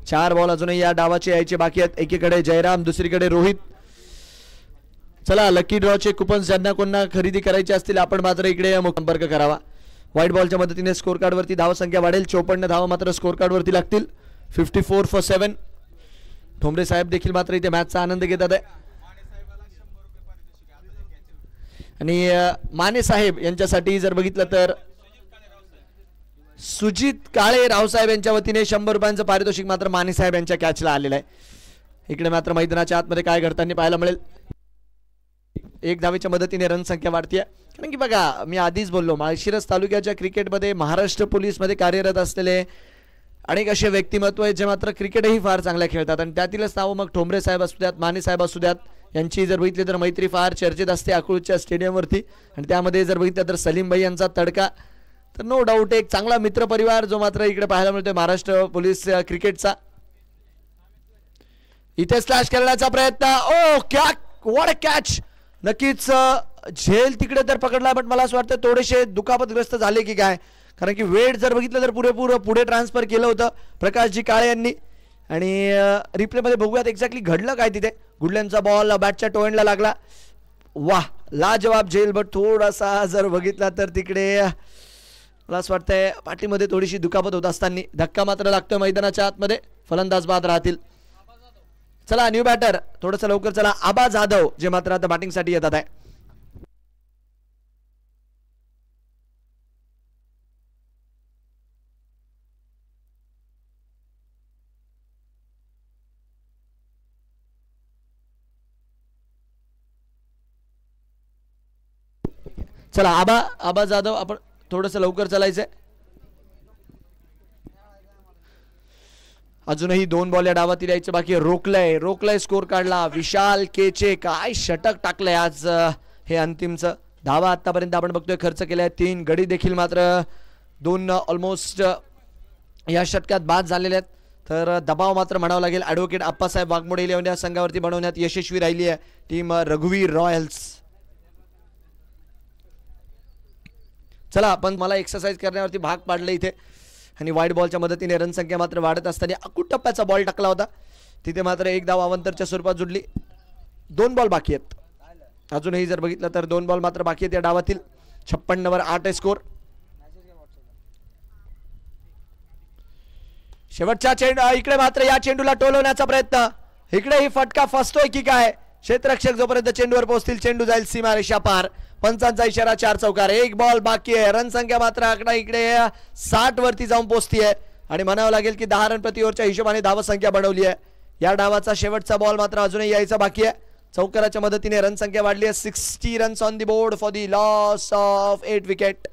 4 बॉल अजूनही या डावाचे यायचे बाकी आहेत. एकीकडे जयराम, दुसरीकडे रोहित. चला लकी ड्रॉचे कुपन्स ज्यांना कोणा खरेदी करायचे असतील आपण मात्र इकडे संपर्क करावा. व्हाईट बॉलच्या मदतीने स्कोर कार्डवरती धावसंख्या वाढेल. 54 धावा मात्र स्कोर कार्डवरती लागतील. 54 for 7. ठोंबरे साहेब देखील मात्र इथे मॅचचा आनंद घेतात आहे. आणि माने साहेब यांच्यासाठी जर बघितलं तर सुजित काळे रावसाहेब यांच्या वतीने 100 रुपयांचं पारितोषिक मात्र माने साहेब यांच्या कॅचला आलेलं आहे. इकडे मात्र मैदानाच्या आतमध्ये काय घडताना पाहायला मिळेल. एक धावेच्या मदतीने रनसंख्या वाढतीये. कारण की बघा मी आधीच बोललो माळशिरस तालुक्याच्या क्रिकेटमध्ये महाराष्ट्र पोलीसमध्ये कार्यरत असलेले अनेक असे व्यक्तिमत्व आहेत जे मात्र क्रिकेटही फार चांगल्या खेळतात. आणि त्यातीलच नाव मग ठोंबरे साहेब असू द्यात, माने साहेब असू द्यात, यांची जर बघितली तर मैत्री फार चर्चेत असते अकलूजच्या स्टेडियमवरती. आणि त्यामध्ये जर बघितलं तर सलीम भाई यांचा तडका. तर नो डाऊट एक चांगला मित्रपरिवार जो मात्र इकडे पाहायला मिळतोय महाराष्ट्र पोलीस क्रिकेटचा. इथे स्लॅश करण्याचा प्रयत्न. ओ क्या व्हॉट अ कॅच. नक्कीच झेल तिकडे तर पकडला बट मला असं वाटतं थोडेसे दुखापतग्रस्त झाले की काय. कारण की वेट जर बघितलं तर पुरेपूर पुढे ट्रान्सफर केलं होतं प्रकाशजी काळे यांनी. आणि रिप्लेमध्ये बघूयात एक्झॅक्टली घडलं काय तिथे. गुडल्यांचा बॉल बॅटच्या टोएंडला लागला. वाह लाजवाब झेल. बट थोडासा जर बघितला तर तिकडे मला असं वाटतंय पाठीमध्ये थोडीशी दुखापत होत असताना धक्का मात्र लागतोय मैदानाच्या आतमध्ये. फलंदाज बाद राहतील. चला न्यू बॅटर थोडंसं लवकर चला. आबा जाधव जे मात्र आता बॅटिंगसाठी येतात आहे. चला आबा जाधव आपण थोडंसं लवकर चालायचंय. अजूनही 2 बॉल या डावातील यायचं बाकी. रोकलय स्कोर काढला. विशाल केचे काय षटक टाकलंय आज हे अंतिमचं. धावा आतापर्यंत आपण बघतोय खर्च केलाय 3. गडी देखील मात्र 2 ऑलमोस्ट या षटकात बाद झालेले आहेत. तर दबाव मात्र म्हणावं लागेल ॲडव्होकेट अप्पासाहेब वाघमोडे या संघावरती बनवण्यात यशस्वी राहिली आहे टीम रघुवीर रॉयल्स. चला आपण मला एक्सरसाइज करण्यावरती भाग पाडले इथे. आणि वाईट बॉलच्या मदतीने रनसंख्या मात्र वाढत असताना अकुट टप्प्याचा बॉल टाकला होता तिथे मात्र एक धाव अवंतरच्या स्वरूपात जुडली. 2 बॉल बाकी आहेत अजूनही जर बघितलं तर 2 बॉल मात्र बाकी आहेत या डावातील. 56 वर 8 आहे स्कोर. शेवटच्या चेंडू इकडे मात्र या चेंडूला टोलवण्याचा प्रयत्न. इकडे ही फटका फसतोय की काय. क्षेत्ररक्षक जोपर्यंत चेंडूवर पोहोचतील चेंडू जाईल सीमारेषा पार. पंचांचा इशारा 4 चौकार. 1 बॉल बाकी आहे. रनसंख्या मात्र आकडा इकडे 60 वरती जाऊन पोहोचतीये. आणि म्हणावं लागेल की 10 रन प्रति ओव्हरच्या हिशोबाने धावसंख्या बनवली आहे. या डावाचा शेवटचा बॉल मात्र अजूनही यायचा बाकी आहे. चौकाराच्या मदतीने रनसंख्या वाढली आहे. 60 runs on the board for the loss of 8 wicket.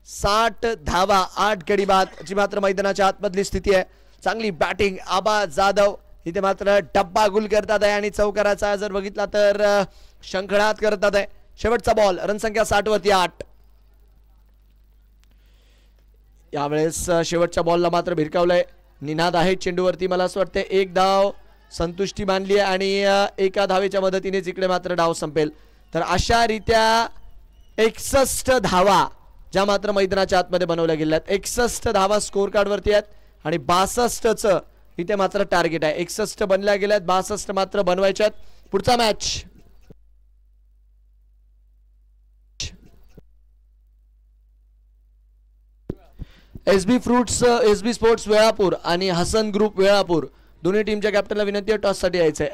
60 धावा 8 गडी बाद जी मात्र मैदानाच्या आतमधली स्थिती आहे. चांगली बॅटिंग आबा जाधव इथे मात्र डब्बा गुल करतात आहे. आणि चौकाराचा जर बघितला तर शंखनाद करतात आहे. शेवटचा बॉल रनसंख्या 60 वरती 8. यावेळेस शेवटच्या बॉलला मात्र भिरकावलंय. निनाद आहे चेंडूवरती. मला असं वाटतं 1 धाव संतुष्टी मानली आहे आणि एका धावेच्या मदतीनेच इकडे मात्र डाव संपेल. तर अशा रीत्या 61 धावा ज्या मात्र मैदानाच्या आतमध्ये बनवल्या गेल्या आहेत. 61 धावा स्कोर कार्ड वरती आहेत आणि 62चं इथे मात्र टार्गेट आहे. 61 बनल्या गेल्यात, 62 मात्र बनवायच्यात. पुढचा match SB fruits SB sports Velapur आणि हसन ग्रुप वेळापूर दोन्ही टीमच्या कॅप्टनला विनंती आहे टॉस साठी यायचंय.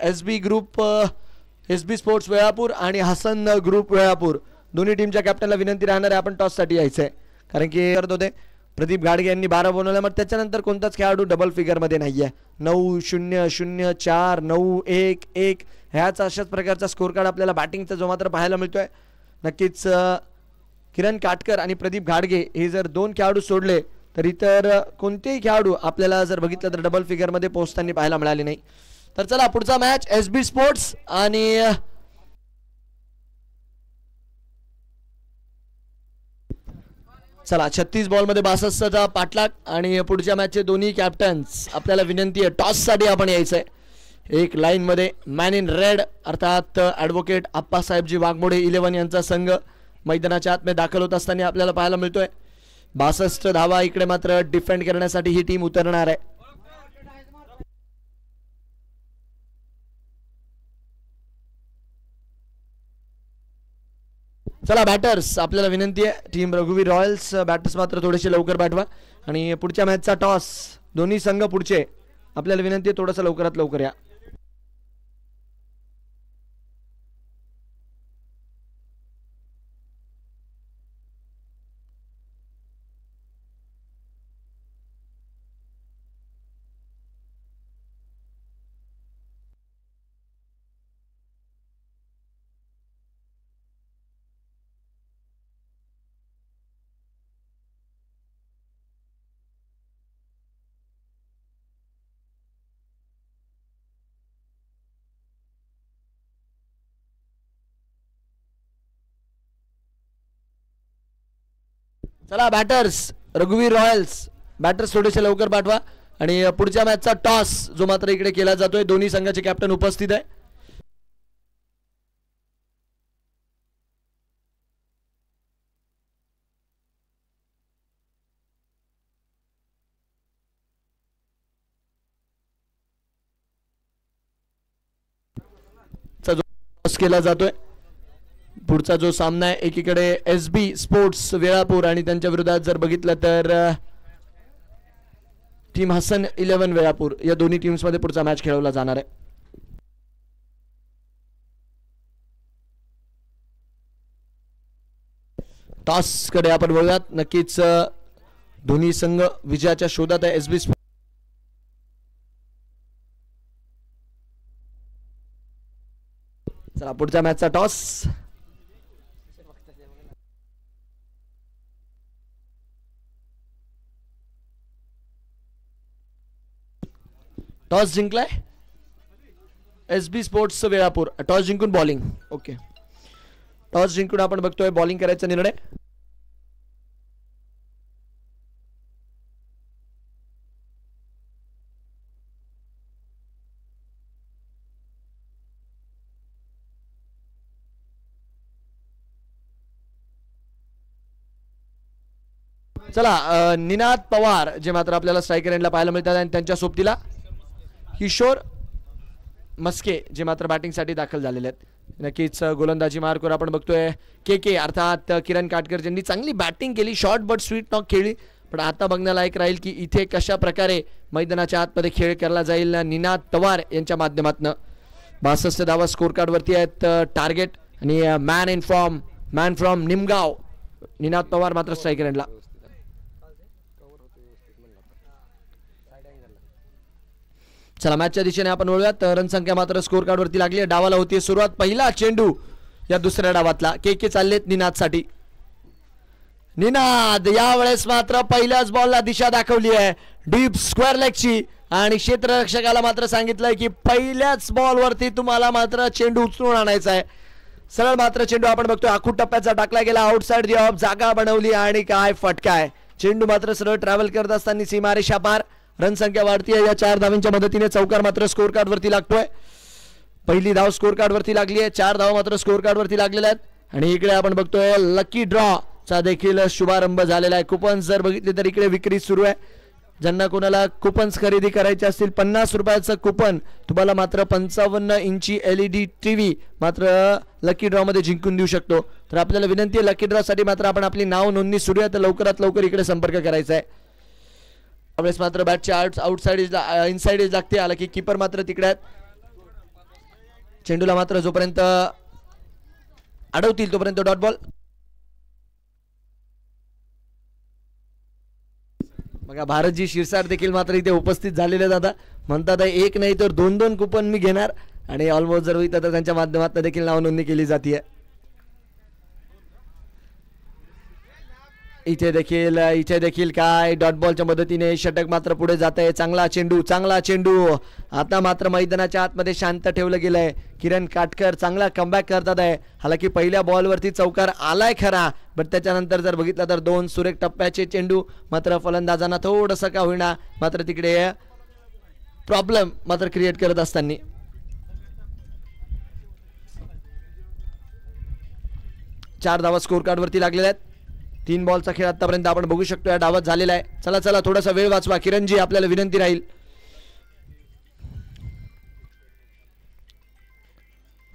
एसबी स्पोर्ट्स वेळापूर आणि हसन ग्रुप वेळापूर दोन्ही टीमच्या कॅप्टनला विनंती राहणार आहे आपण टॉस साठी यायचंय, कारण की करत होते प्रदीप घाडगे यांनी 12 बनवल्या, मग त्याच्यानंतर कोणताच खेळाडू डबल फिगर मध्ये नाहीये. 9-0-0-4 9-1-1 ह्याच अशाच प्रकारचा स्कोर कार्ड आपल्याला बॅटिंगचा जो मात्र पाहायला मिळतोय. नक्कीच किरण काटकर आणि प्रदीप घाडगे हे जर 2 खेळाडू सोडले तर इतर कोणतेही खेळाडू आपल्याला जर बघितलं तर डबल फिगर मध्ये पोहोचताना पाहायला मिळाले नाही. तर चला पुढचा मॅच एसबी स्पोर्ट्स आणि चला 36 बॉल मध्ये 62चा पाठलाग आणि पुढच्या मॅचचे दोन्ही कॅप्टन्स आपल्याला विनंती आहे टॉस साठी आपण यायचंय. एक लाईन मध्ये मॅन इन रेड अर्थात ॲडव्होकेट आप्पासाहेबजी वाघमोडे 11 यांचा संघ मैदानाच्या आतमध्ये दाखल होत असताना आपल्याला पाहायला मिळतोय. 62 धावा इकडे मात्र डिफेंड करण्यासाठी ही टीम उतरणार आहे. चला बॅटर्स आपल्याला विनंती आहे टीम रघुवीर रॉयल्स बॅटर्स मात्र थोडेसे लवकर पाठवा आणि पुढच्या मॅचचा टॉस दोन्ही संघ पुढचे आपल्याला विनंती आहे थोडंसं लवकरात लवकर या. चला बॅटर्स रघुवीर रॉयल्स बॅटर्स थोडेसे लवकर पाठवा आणि पुढच्या मॅचचा टॉस जो मात्र इकडे केला जातोय दोन्ही संघाचे कॅप्टन उपस्थित आहे. टॉस केला जातोय. पुढचा जो सामना आहे एकीकडे एसबी स्पोर्ट्स वेळापूर आणि त्यांच्या विरोधात जर बघितलं तर टीम हसन 11 वेळापूर या दोन्ही टीम्स मध्ये पुढचा मॅच खेळवला जाणार आहे. टॉस कडे आपण बघूयात. नक्कीच दोन्ही संघ विजयाच्या शोधात आहे. एसबी चला पुढच्या मॅचचा टॉस टॉस जिंकलाय एसबी स्पोर्ट्स वेळापूर. टॉस जिंकून बॉलिंग ओके टॉस जिंकून आपण बघतोय बॉलिंग करायचा निर्णय. चला निनाद पवार जे मात्र आपल्याला स्ट्रायकर एंडला पाहायला मिळतात आणि त्यांच्या सोबतीला किशोर मस्के जे मात्र बॅटिंग साठी दाखल झालेले आहेत. नक्कीच गोलंदाजी मार्कवर आपण बघतोय के अर्थात किरण काटकर ज्यांनी चांगली बॅटिंग केली, शॉर्ट बट स्वीट नॉक खेळली, पण आता बघण्यालायक राहील की इथे कशा प्रकारे मैदानाच्या आतमध्ये खेळ केला जाईल. निनाद पवार यांच्या माध्यमातून 62 धावा स्कोर कार्ड वरती आहेत टार्गेट आणि मॅन फ्रॉम निमगाव निनाद पवार मात्र स्ट्रायकर एंडला. चला मॅचच्या दिशेने आपण वळूयात. रनसंख्या मात्र स्कोर कार्ड वरती लागली आहे. डावाला होती सुरुवात. पहिला चेंडू या दुसऱ्या डावातला के चाललेत निनाद साठी. निनाद यावेळेस मात्र पहिल्याच बॉलला दिशा दाखवली आहे डीप स्क्वेअर लेगची आणि क्षेत्ररक्षकाला मात्र सांगितलंय की पहिल्याच बॉल वरती तुम्हाला मात्र चेंडू उचलून आणायचा आहे. सरळ मात्र चेंडू आपण बघतोय आखूड टप्प्याचा टाकला गेला आउटसाइड दी ऑफ, जागा बनवली आणि काय फटका आहे. चेंडू मात्र सरळ ट्रॅव्हल करत असताना सीमारेषा पार. रनसंख्या वाढती आहे. या 4 धावांच्या मदतीने चौकार मात्र स्कोर कार्ड वरती लागतोय. पहिली धाव स्कोर कार्ड वरती लागली आहे. 4 धावा मात्र स्कोर कार्ड वरती लागलेल्या आहेत आणि इकडे आपण बघतोय लकी ड्रॉ चा देखील शुभारंभ झालेला आहे. कुपन्स जर बघितले तर इकडे विक्री सुरू आहे. ज्यांना कोणाला कुपन्स खरेदी करायचे असतील 50 रुपयाचं कुपन तुम्हाला मात्र 55 इंची LED TV मात्र लकी ड्रॉ मध्ये जिंकून देऊ शकतो. तर आपल्याला विनंती आहे लकी ड्रॉ साठी मात्र आपण आपली नाव नोंदणी सुरू आहे तर लवकरात लवकर इकडे संपर्क करायचा आहे. त्यावेळेस मात्र बॅटच्या आउटसाइड इनसाइड एज लागते. आला की कीपर मात्र तिकडे आहेत. चेंडूला मात्र जोपर्यंत अडवतील तोपर्यंत डॉट बॉल. बघा भारतजी शिरसाट देखील मात्र इथे उपस्थित झालेले दादा म्हणतात एक नाही तर 2-2 कुपन मी घेणार आणि ऑलमोस्ट जर होईल तर त्यांच्या माध्यमातून देखील नाव नोंदणी केली जाते. इथे देखील काय डॉट बॉलच्या मदतीने षटक मात्र पुढे जात आहे. चांगला चेंडू आता मात्र मैदानाच्या आतमध्ये शांत ठेवलं गेलंय. किरण काटकर चांगला कमबॅक करतात आहे. हालाकी पहिल्या बॉलवरती चौकार आलाय खरा बट त्याच्यानंतर जर बघितलं तर 2 सुरेख टप्प्याचे चेंडू मात्र फलंदाजांना थोडंसं का होईना मात्र तिकडे प्रॉब्लेम मात्र क्रिएट करत असताना 4 धावा स्कोर कार्ड वरती लागलेल्या आहेत. 3 बॉलचा खेळ आतापर्यंत आपण बघू शकतो या डावात झालेला आहे. चला थोडासा वेळ वाचवा किरणजी आपल्याला विनंती राहील.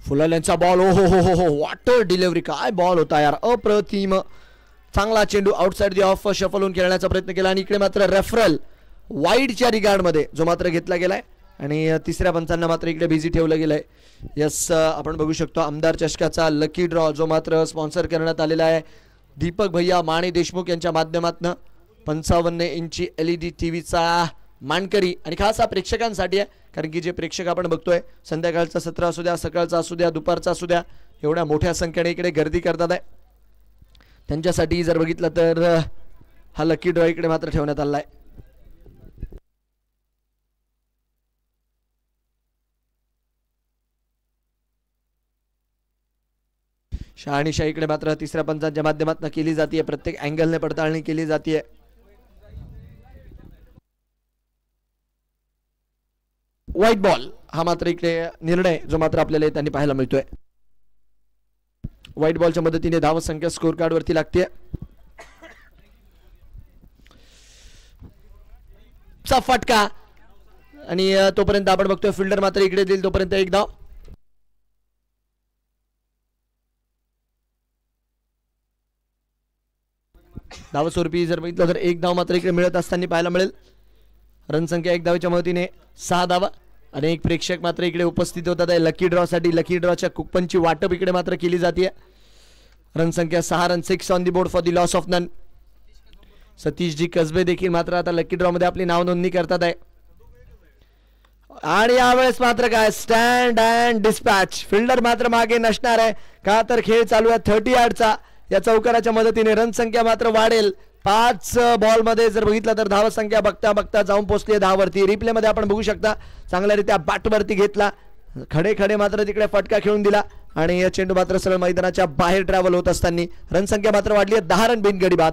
फुलाल यांचा बॉल हो वॉटर डिलिव्हरी काय बॉल होता यार अप्रतिम. चांगला चेंडू आउटसाइड दी ऑफ शफल होऊन खेळण्याचा प्रयत्न केला आणि इकडे मात्र रेफरल वाईडच्या रिगार्ड मध्ये जो मात्र घेतला गेलाय आणि तिसऱ्या पंचांना मात्र इकडे बिझी ठेवलं गेलंय. यस आपण बघू शकतो आमदार चषकाचा लकी ड्रॉ जो मात्र स्पॉन्सर करण्यात आलेला आहे दीपक भैया माने देशमुख यांच्या माध्यमातून 55 इंची LED TVचा मानकरी आणि खास हा प्रेक्षकांसाठी आहे कारण की जे प्रेक्षक आपण बघतोय संध्याकाळचा सत्र असू द्या सकाळचा असू द्या दुपारचा असू द्या एवढ्या मोठ्या संख्येने इकडे गर्दी करतात आहे त्यांच्यासाठी जर बघितलं तर हा लकी ड्रॉ इकडे मात्र ठेवण्यात आला आहे. शहानिशा इकडे मात्र तिसऱ्या पंचांच्या माध्यमातून केली जाते. प्रत्येक अँगलने पडताळणी केली जाते. व्हाईट बॉल हा मात्र इकडे निर्णय जो मात्र आपल्याला त्यांनी पाहायला मिळतोय. व्हाईट बॉलच्या मदतीने धाव संख्या स्कोर कार्ड वरती लागते. चा फटका आणि तोपर्यंत आपण बघतोय फिल्डर मात्र इकडे देईल तोपर्यंत एक धाव. धाव स्वरूपी जर बघितलं तर एक धाव मात्र इकडे मिळत असताना पाहायला मिळेल. रनसंख्या 1 धावेच्या मदतीने 6 धावा आणि एक प्रेक्षक मात्र इकडे उपस्थित होतात आहे लकी ड्रॉ साठी. लकी ड्रॉच्या कुपनची वाटप इकडे मात्र केली जाते. रनसंख्या 6 run 6 on the board for the loss of none. Satishji Kasbe देखील मात्र आता लकी ड्रॉ मध्ये आपली नाव नोंदणी करतात आहे आणि यावेळेस मात्र काय स्टँड अँड डिस्पॅच. फिल्डर मात्र मागे नसणार आहे का तर खेळ चालू आहे 30 यार्डचा. या चौकाराच्या मदतीने रनसंख्या मात्र वाढेल. 5 बॉल मध्ये जर बघितलं तर धाव संख्या बघता जाऊन पोहोचली 10 वरती. रिप्ले मध्ये आपण बघू शकता चांगल्यारीत्या बॅट वरती घेतला खडे मात्र तिकडे फटका खेळून दिला आणि चेंडू मात्र सरळ मैदानाच्या बाहेर ट्रॅव्हल होत असताना रनसंख्या मात्र वाढली आहे 10 रन बिनगडी बाद.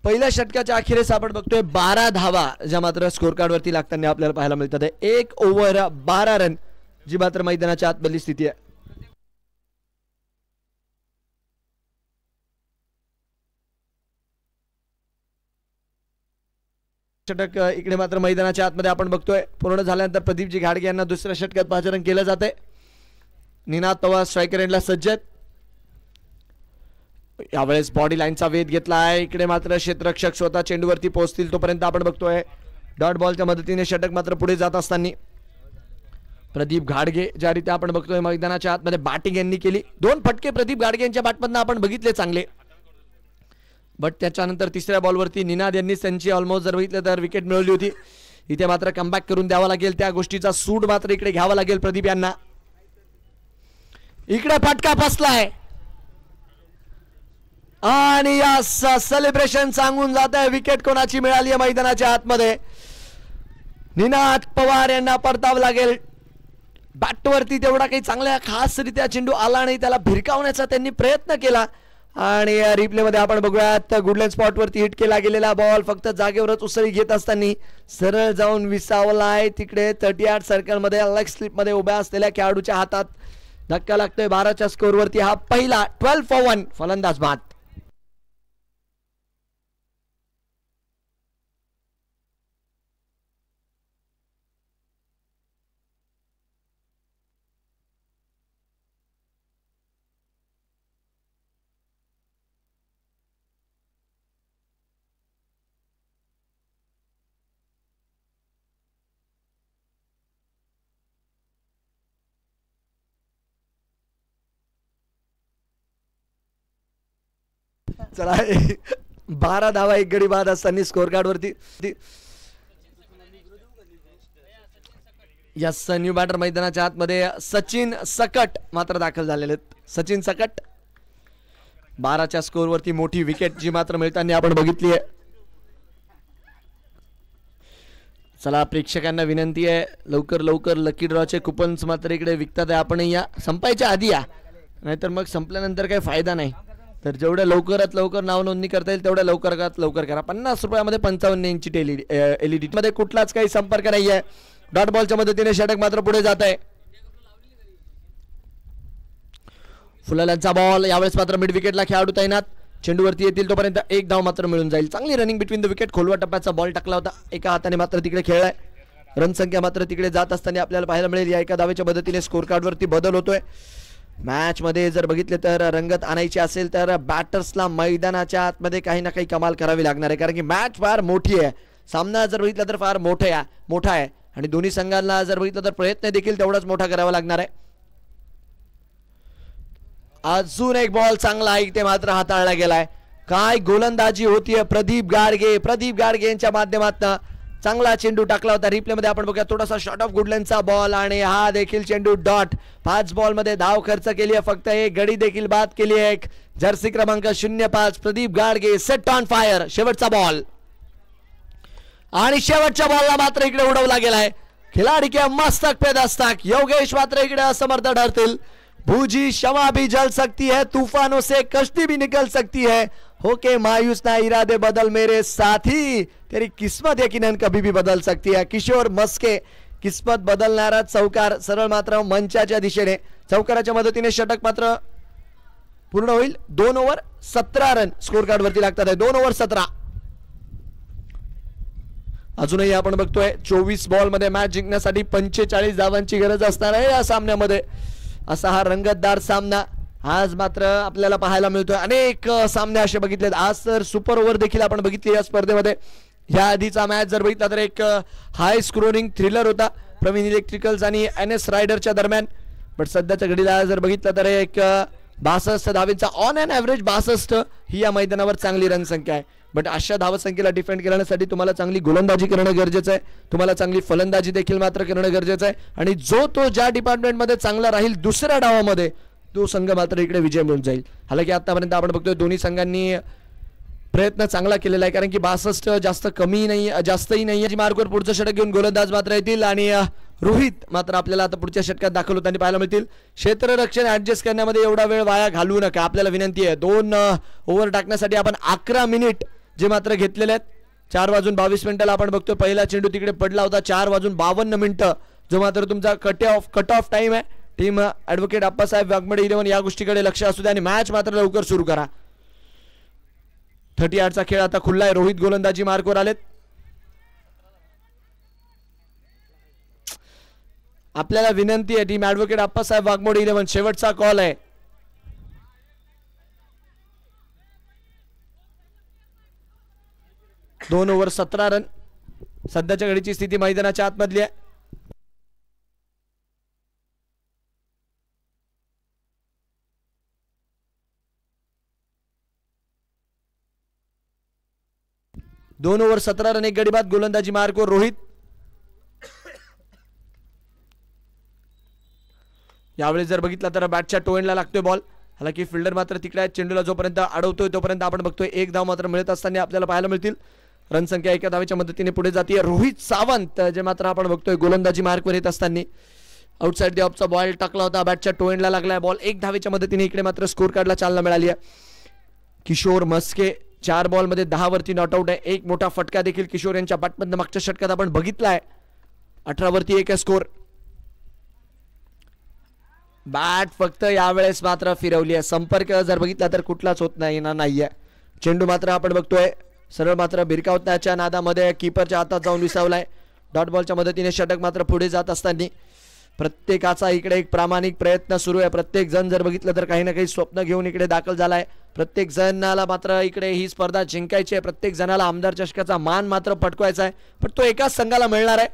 पहिल्या षटकाच्या अखेरीस आपण बघतोय 12 धावा ज्या मात्र स्कोर कार्ड वरती लागताना आपल्याला पाहायला मिळतात. 1 ओव्हर 12 रन जी मात्र मैदानाच्या आतमधली स्थिती आहे. षटक इकडे मात्र मैदानाच्या आतमध्ये आपण बघतोय पूर्ण झाल्यानंतर प्रदीपजी घाडगे यांना दुसऱ्या षटकात पाचारण केलं जाते. निनाद पवार स्ट्रायकर एंडला सज्ज आहेत. यावेळेस बॉडी लाईनचा वेध घेतला आहे. इकडे मात्र क्षेत्ररक्षक स्वतः चेंडूवरती पोहोचतील तोपर्यंत आपण बघतोय डॉट बॉलच्या मदतीने षटक मात्र पुढे जात असताना प्रदीप घाडगे ज्या रीती आपण बघतोय मैदानाच्या आतमध्ये बॅटिंग यांनी केली. 2 फटके प्रदीप घाडगे यांच्या बॅटमधनं आपण बघितले चांगले. बट त्याच्यानंतर तिसऱ्या बॉलवरती निनाद यांनी त्यांची ऑलमोस्ट जर बघितलं तर विकेट मिळवली होती. इथे मात्र कमबॅक करून द्यावा लागेल. त्या गोष्टीचा सूड मात्र इकडे घ्यावा लागेल प्रदीप यांना. इकडे फटका फसलाय आणि या सेलिब्रेशन सांगून जात आहे विकेट कोणाची मिळाली आहे मैदानाच्या आतमध्ये. निनाद पवार यांना परतावं लागेल. बॅटवरती तेवढा काही चांगल्या खासरित्या चेंडू आला नाही, त्याला भिरकावण्याचा त्यांनी प्रयत्न केला आणि रिप्ले मध्ये आपण बघूयात गुडलँड स्पॉट वरती हिट केला गेलेला बॉल फक्त जागेवरच उसळी घेत असताना सरळ जाऊन विसावलाय तिकडे 38 सर्कल मध्ये लेग स्लिप मध्ये उभ्या असलेल्या खेळाडूच्या हातात धक्का लागतोय. 12च्या स्कोर वरती हा पहिला 12 for 1 फलंदाज बाद. चला 12 धावा 1 गडी बाद असताना स्कोर कार्ड वरती यस न्यू बॅटर मैदानाच्या आतमध्ये सचिन सकट मात्र दाखल झालेले आहेत. सचिन सकट 12च्या स्कोर वरती मोठी विकेट जी मात्र मिळताना आपण बघितली आहे. चला प्रेक्षकांना विनंती आहे लवकर लवकर लकी ड्रॉचे कुपन्स मात्र इकडे विकतात आहे. आपण या संपायच्या आधी या, नाहीतर मग संपल्यानंतर काही फायदा नाही. तर जेवढ्या लवकरात लवकर नाव नोंदणी करता येईल तेवढ्या लवकरात लवकर करा. 50 रुपयामध्ये 55 इंची LED मध्ये कुठलाच काही संपर्क नाहीये. डॉट बॉलच्या मदतीने षटक मात्र पुढे जात आहे. फुलाल्यांचा बॉल यावेळेस मात्र मिड विकेटला खेळाडू तैनात. चेंडूवरती येतील तोपर्यंत 1 धाव मात्र मिळून जाईल. चांगली रनिंग बिटवीन द विकेट. खोलवा टप्प्याचा बॉल टाकला होता, एका हाताने मात्र तिकडे खेळलाय. रन संख्या मात्र तिकडे जात असताना आपल्याला पाहायला मिळेल. या एका धावेच्या मदतीने स्कोर कार्ड वरती बदल होतोय. मॅच मध्ये जर बघितले तर रंगत आणायची असेल तर बॅटर्सला मैदानाच्या आतमध्ये काही ना काही कमाल करावी लागणार आहे, कारण की मॅच फार मोठी आहे. सामना जर बघितला तर फार मोठा आहे आणि दोन्ही संघांना जर बघितलं तर प्रयत्न देखील तेवढाच मोठा करावा लागणार आहे. अजून एक बॉल चांगला इथे मात्र हाताळला गेलाय. काय गोलंदाजी होतीये प्रदीप गाडगे यांच्या माध्यमातून. चांगला चेंडू टाकला होता. रिप्ले मध्ये आपण बघूया थोडासा शॉट ऑफ गुडलँडचा बॉल आणि हा देखील चेंडू डॉट. 5 बॉल मध्ये धाव खर्च केली आहे फक्त. एक गडी देखील बाद केली आहे. जर्सी क्रमांक 05 Pradeep Gadge set on fire. शेवटचा बॉल आणि शेवटच्या बॉलला मात्र इकडे उडवला गेलाय. खिलाडी के मस्तक पे दस्तक. योगेश मात्र इकडे असमर्थ ठरतील. भूजी क्षमा भी जल सकती है, तूफानों से कश्ती भी निकल सकती है, होके मायूस ना इरादे बदल मेरे साथी, तेरी किस्मत यकीनन कभी भी बदल सकती है. किशोर मस्के किस्मत बदलणारा चौकार सरळ मात्र मंचाच्या दिशेने. चौकाराच्या मदतीने षटक मात्र पूर्ण होईल. 2 ओव्हर 17 रन स्कोर कार्ड वरती लागतात. 2 ओव्हर 17. अजूनही आपण बघतोय 24 बॉल मध्ये मॅच जिंकण्यासाठी 45 धावांची गरज असणार आहे या सामन्यामध्ये. असा हा रंगतदार सामना आज मात्र आपल्याला पाहायला मिळतोय. अनेक सामने असे बघितलेत. आज तर सुपर ओव्हर देखील आपण बघितली या स्पर्धेमध्ये. या आधीचा मॅच जर बघितला तर एक हाय स्कोरिंग थ्रिलर होता प्रवीण इलेक्ट्रिकल्स आणि NS रायडरच्या दरम्यान. पण सध्याच्या घडीला जर बघितलं तर एक 62 धावेचा ऑन अँड ॲव्हरेज 62 ही या मैदानावर चांगली रन संख्या आहे. बट अशा धावसंख्येला डिफेंड करण्यासाठी तुम्हाला चांगली गोलंदाजी करणं गरजेचं आहे. तुम्हाला चांगली फलंदाजी देखील मात्र करणं गरजेचं आहे. आणि जो तो ज्या डिपार्टमेंटमध्ये चांगला राहील दुसऱ्या डावामध्ये तो संघ मात्र इकडे विजय मिळून जाईल. हालाकी आतापर्यंत आपण बघतोय दोन्ही संघांनी प्रयत्न चांगला केलेला आहे, कारण की 62 जास्त कमी नाही जास्तही नाही. मार्कवर पुढचं षटक घेऊन गोलंदाज मात्र येतील आणि रोहित मात्र आपल्याला आता पुढच्या षटकात दाखल होताना पाहायला मिळतील. क्षेत्ररक्षण ऍडजस्ट करण्यामध्ये एवढा वेळ वाया घालवू नका. आपल्याला विनंती आहे 2 ओव्हर टाकण्यासाठी आपण 11 मिनिट जे मात्र घेतलेले आहेत. 4:22 आपण बघतोय पहिला चेंडू तिकडे पडला होता. 4:52 जो मात्र तुमचा कट ऑफ टाइम आहे. टीम ऍडव्होकेट आप्पासाहेब वाघमडे 11 या गोष्टीकडे लक्ष असू द्या आणि मॅच मात्र लवकर सुरू करा. 38चा खेळ आता खुल्ला आहे. रोहित गोलंदाजी मार्कवर आलेत. आपल्याला विनंती आहे टीम ऍडव्होकेट आप्पासाहेब वाघमोडे 11 शेवटचा कॉल आहे. दोन ओव्हर 17 रन. सध्याच्या घडीची स्थिती मैदानाच्या आतमधली आहे. दोन ओव्हर 17 रन एक गडी बाद. गोलंदाजी मार्कवर रोहित. यावेळी जर बघितलं तर बॅटच्या टोएंडला लागतोय बॉल. हालाकी फिल्डर मात्र तिकडे आहे. चेंडूला जोपर्यंत अडवतोय तोपर्यंत आपण बघतोय एक धाव मात्र मिळत असताना आपल्याला पाहायला मिळतील. रनसंख्या एका धावेच्या मदतीने पुढे जाते. रोहित सावंत जे मात्र आपण बघतोय गोलंदाजी मार्कवर येत असताना आउटसाइड द ऑफचा बॉल टाकला होता. बॅटच्या टोएंडला लागलाय बॉल. एक धावेच्या मदतीने इकडे मात्र स्कोर कार्डला चालना मिळाली आहे. किशोर म्हस्के 4 बॉलमध्ये 10 वरती नॉट आउट आहे. एक मोठा फटका देखील किशोर यांच्या बॅटमधनं मागच्या षटकात आपण बघितलाय. 18 वरती 1 स्कोर. बॅट फक्त यावेळेस मात्र फिरवली आहे. संपर्क जर बघितला तर कुठलाच होत नाहीये. चेंडू मात्र आपण बघतोय सरळ मात्र भिरकावण्याच्या नादामध्ये कीपरच्या हातात जाऊन विसावलाय. डॉट बॉलच्या मदतीने षटक मात्र पुढे जात असताना प्रत्येकाचा इकडे एक प्रामाणिक प्रयत्न सुरू आहे. प्रत्येक जण जर बघितलं तर काही ना काही स्वप्न घेऊन इकडे दाखल झालाय. प्रत्येक जणाला मात्र इकडे ही स्पर्धा जिंकायची आहे. प्रत्येक जणाला आमदार चषकाचा मान मात्र पटकवायचा आहे. पण तो एकाच संघाला मिळणार आहे.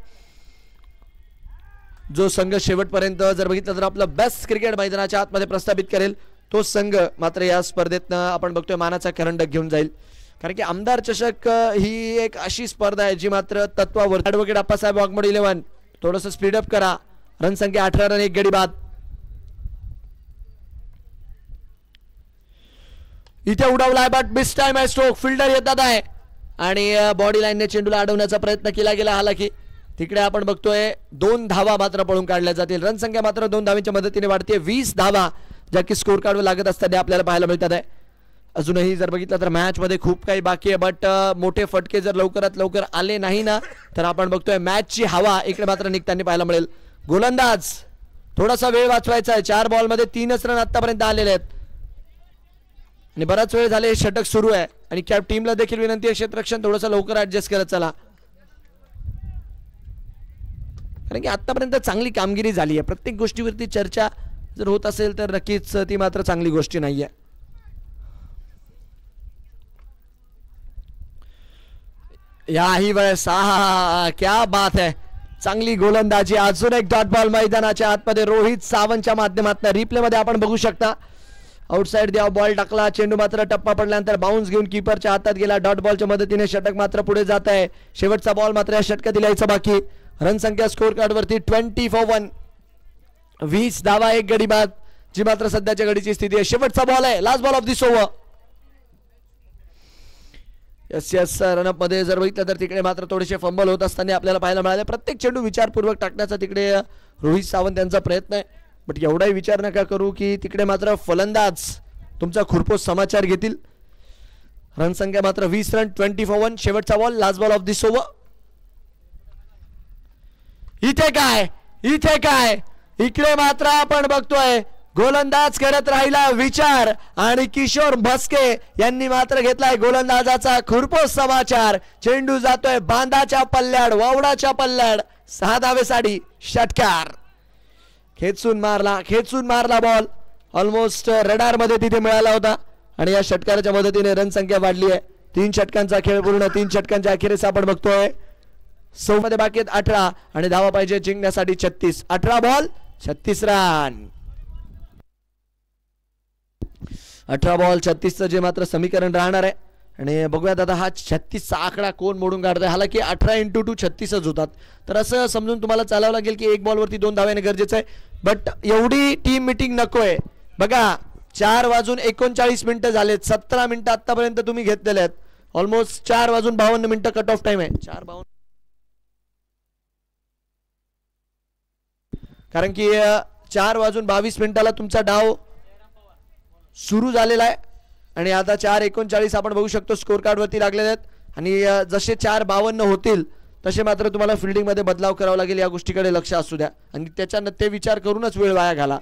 जो संघ शेवटपर्यंत जर बघितलं तर आपलं बेस्ट क्रिकेट मैदानाच्या आतमध्ये प्रस्थापित करेल तो संघ मात्र या स्पर्धेतनं आपण बघतोय मानाचा करंडक घेऊन जाईल. कारण की आमदार चषक ही एक अशी स्पर्धा आहे जी मात्र तत्वावर. ॲडव्होकेट आप्पासाहेब वाघमोड 11 थोडंसं स्पीडअप करा. रनसंख्या 18 रन एक गडी बाद. इथे उडवलाय बट मिस टाइम आहे. स्ट्रोक. फिल्डर येतात आहे आणि बॉडी लाईनने चेंडूला अडवण्याचा प्रयत्न केला गेला. हालाकी तिकडे आपण बघतोय 2 धावा मात्र पळून काढल्या जातील. रनसंख्या मात्र 2 धावांच्या मदतीने वाढते. 20 धावा ज्या की स्कोर कार्डवर लागत असताना आपल्याला पाहायला मिळतात आहे. अजूनही जर बघितलं तर मॅच मध्ये खूप काही बाकी आहे. बट मोठे फटके जर लवकरात लवकर आले नाही ना तर आपण बघतोय मॅचची हवा इकडे मात्र निघताना पाहायला मिळेल. गोलंदाज थोडासा वेळ वाचवायचा आहे. 4 बॉलमध्ये 3च रन आतापर्यंत आलेले आहेत आणि बराच वेळ झाले षटक सुरू आहे. आणि कॅप टीमला देखील विनंती आहे क्षेत्ररक्षण थोडंसं लवकर ऍडजस्ट करत चला. कारण की आतापर्यंत चांगली कामगिरी झाली आहे. प्रत्येक गोष्टीवरती चर्चा जर होत असेल तर नक्कीच ती मात्र चांगली गोष्ट नाहीये. याही वेळेस क्या बात आहे. चांगली गोलंदाजी. अजून एक डॉट बॉल मैदानाच्या आतमध्ये रोहित सावंतच्या माध्यमातून. रिप्ले मध्ये आपण बघू शकता आउटसाइड द्या बॉल टाकला. चेंडू मात्र टप्पा पडल्यानंतर बाउन्स घेऊन कीपरच्या हातात गेला. डॉट बॉलच्या मदतीने षटक मात्र पुढे जात आहे. शेवटचा बॉल मात्र या षटकात द्यायचा बाकी. रनसंख्या स्कोर कार्ड वरती 20 for 1. 20 धावा एक गडी बाद जी मात्र सध्याच्या घडीची स्थिती आहे. शेवटचा बॉल आहे. Last ball of this over. Yes run-up मध्ये जर बघितलं तर तिकडे मात्र थोडेसे फंबल होत असताना आपल्याला पाहायला मिळाले. प्रत्येक चेंडू विचारपूर्वक टाकण्याचा तिकडे रोहित सावंत यांचा प्रयत्न आहे. बट एवढाही विचार नका करू की तिकडे मात्र फलंदाज तुमचा खुरपोस समाचार घेतील. रनसंख्या मात्र 20 रन 20 for 1. शेवटचा ball last ball of this over. इथे काय इकडे मात्र आपण बघतोय गोलंदाज करत राहिला विचार आणि किशोर म्हस्के यांनी मात्र घेतलाय गोलंदाजाचा खुरपोस समाचार. चेंडू जातोय बांधाच्या पल्ल्याड वावडाच्या पल्ल्याड. 6 धावेसाठी षटकार. खेचून मारला बॉल. ऑलमोस्ट रडार मध्ये तिथे मिळाला होता आणि या षटकाराच्या मदतीने रनसंख्या वाढली आहे. 3 षटकांचा खेळ पूर्ण. 3 षटकांच्या अखेरीस आपण बघतोय 100 मध्ये बाकी आहेत 18 आणि धावा पाहिजे जिंकण्यासाठी 36. 18 बॉल 36 रन. 18 बॉल 36चं जे मात्र समीकरण राहणार आहे. आणि बघूयात आता हा 36चा आकडा कोण मोडून काढतोय. हालाकी 18 × 2 36च होतात. तर असं समजून तुम्हाला चालावं लागेल की एक बॉलवरती 2 धावा येणे गरजेचं आहे. बट एवढी टीम मिटिंग नकोय. बघा 4:39 झालेत. 17 मिनिटं आतापर्यंत तुम्ही घेतलेले आहेत. ऑलमोस्ट 4:52 कट ऑफ टाइम आहे. 4:52 कारण की 4:22 तुमचा डाव सुरू झालेला आहे आणि आता 4:39 आपण बघू शकतो स्कोर कार्ड वरती लागलेले आहेत. आणि जसे 4:52 होतील तसे मात्र तुम्हाला फिल्डिंग मध्ये बदलाव करावा लागेल. या गोष्टीकडे लक्ष असू द्या आणि त्याच्यानं ते विचार करूनच वेळ वाया घाला.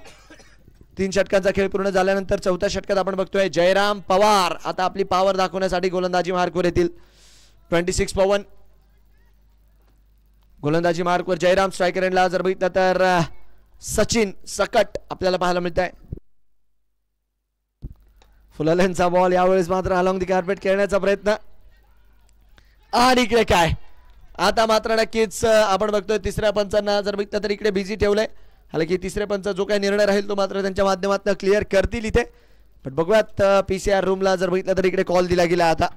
3 षटकांचा खेळ पूर्ण झाल्यानंतर 4थ्या षटकात आपण बघतोय जयराम पवार आता आपली पॉवर दाखवण्यासाठी गोलंदाजी मार्कवर येतील. 26 for 1 गोलंदाजी मार्कवर जयराम. स्ट्रायकर एंडला जर बघितलं तर सचिन सकट आपल्याला पाहायला मिळत आहे. फुलाल्यांचा बॉल यावेळेस मात्र अलॉंग दी कार्पेट खेळण्याचा प्रयत्न. आणि इकडे काय आता मात्र नक्कीच आपण बघतोय तिसऱ्या पंचांना जर बघितलं तर इकडे बिझी ठेवलंय. हालांकी तिसऱ्या पंच जो काही निर्णय राहील तो मात्र त्यांच्या माध्यमातून क्लिअर करतील इथे. पण बघूयात पीसीआर रूमला जर बघितलं तर इकडे कॉल दिला गेला. आता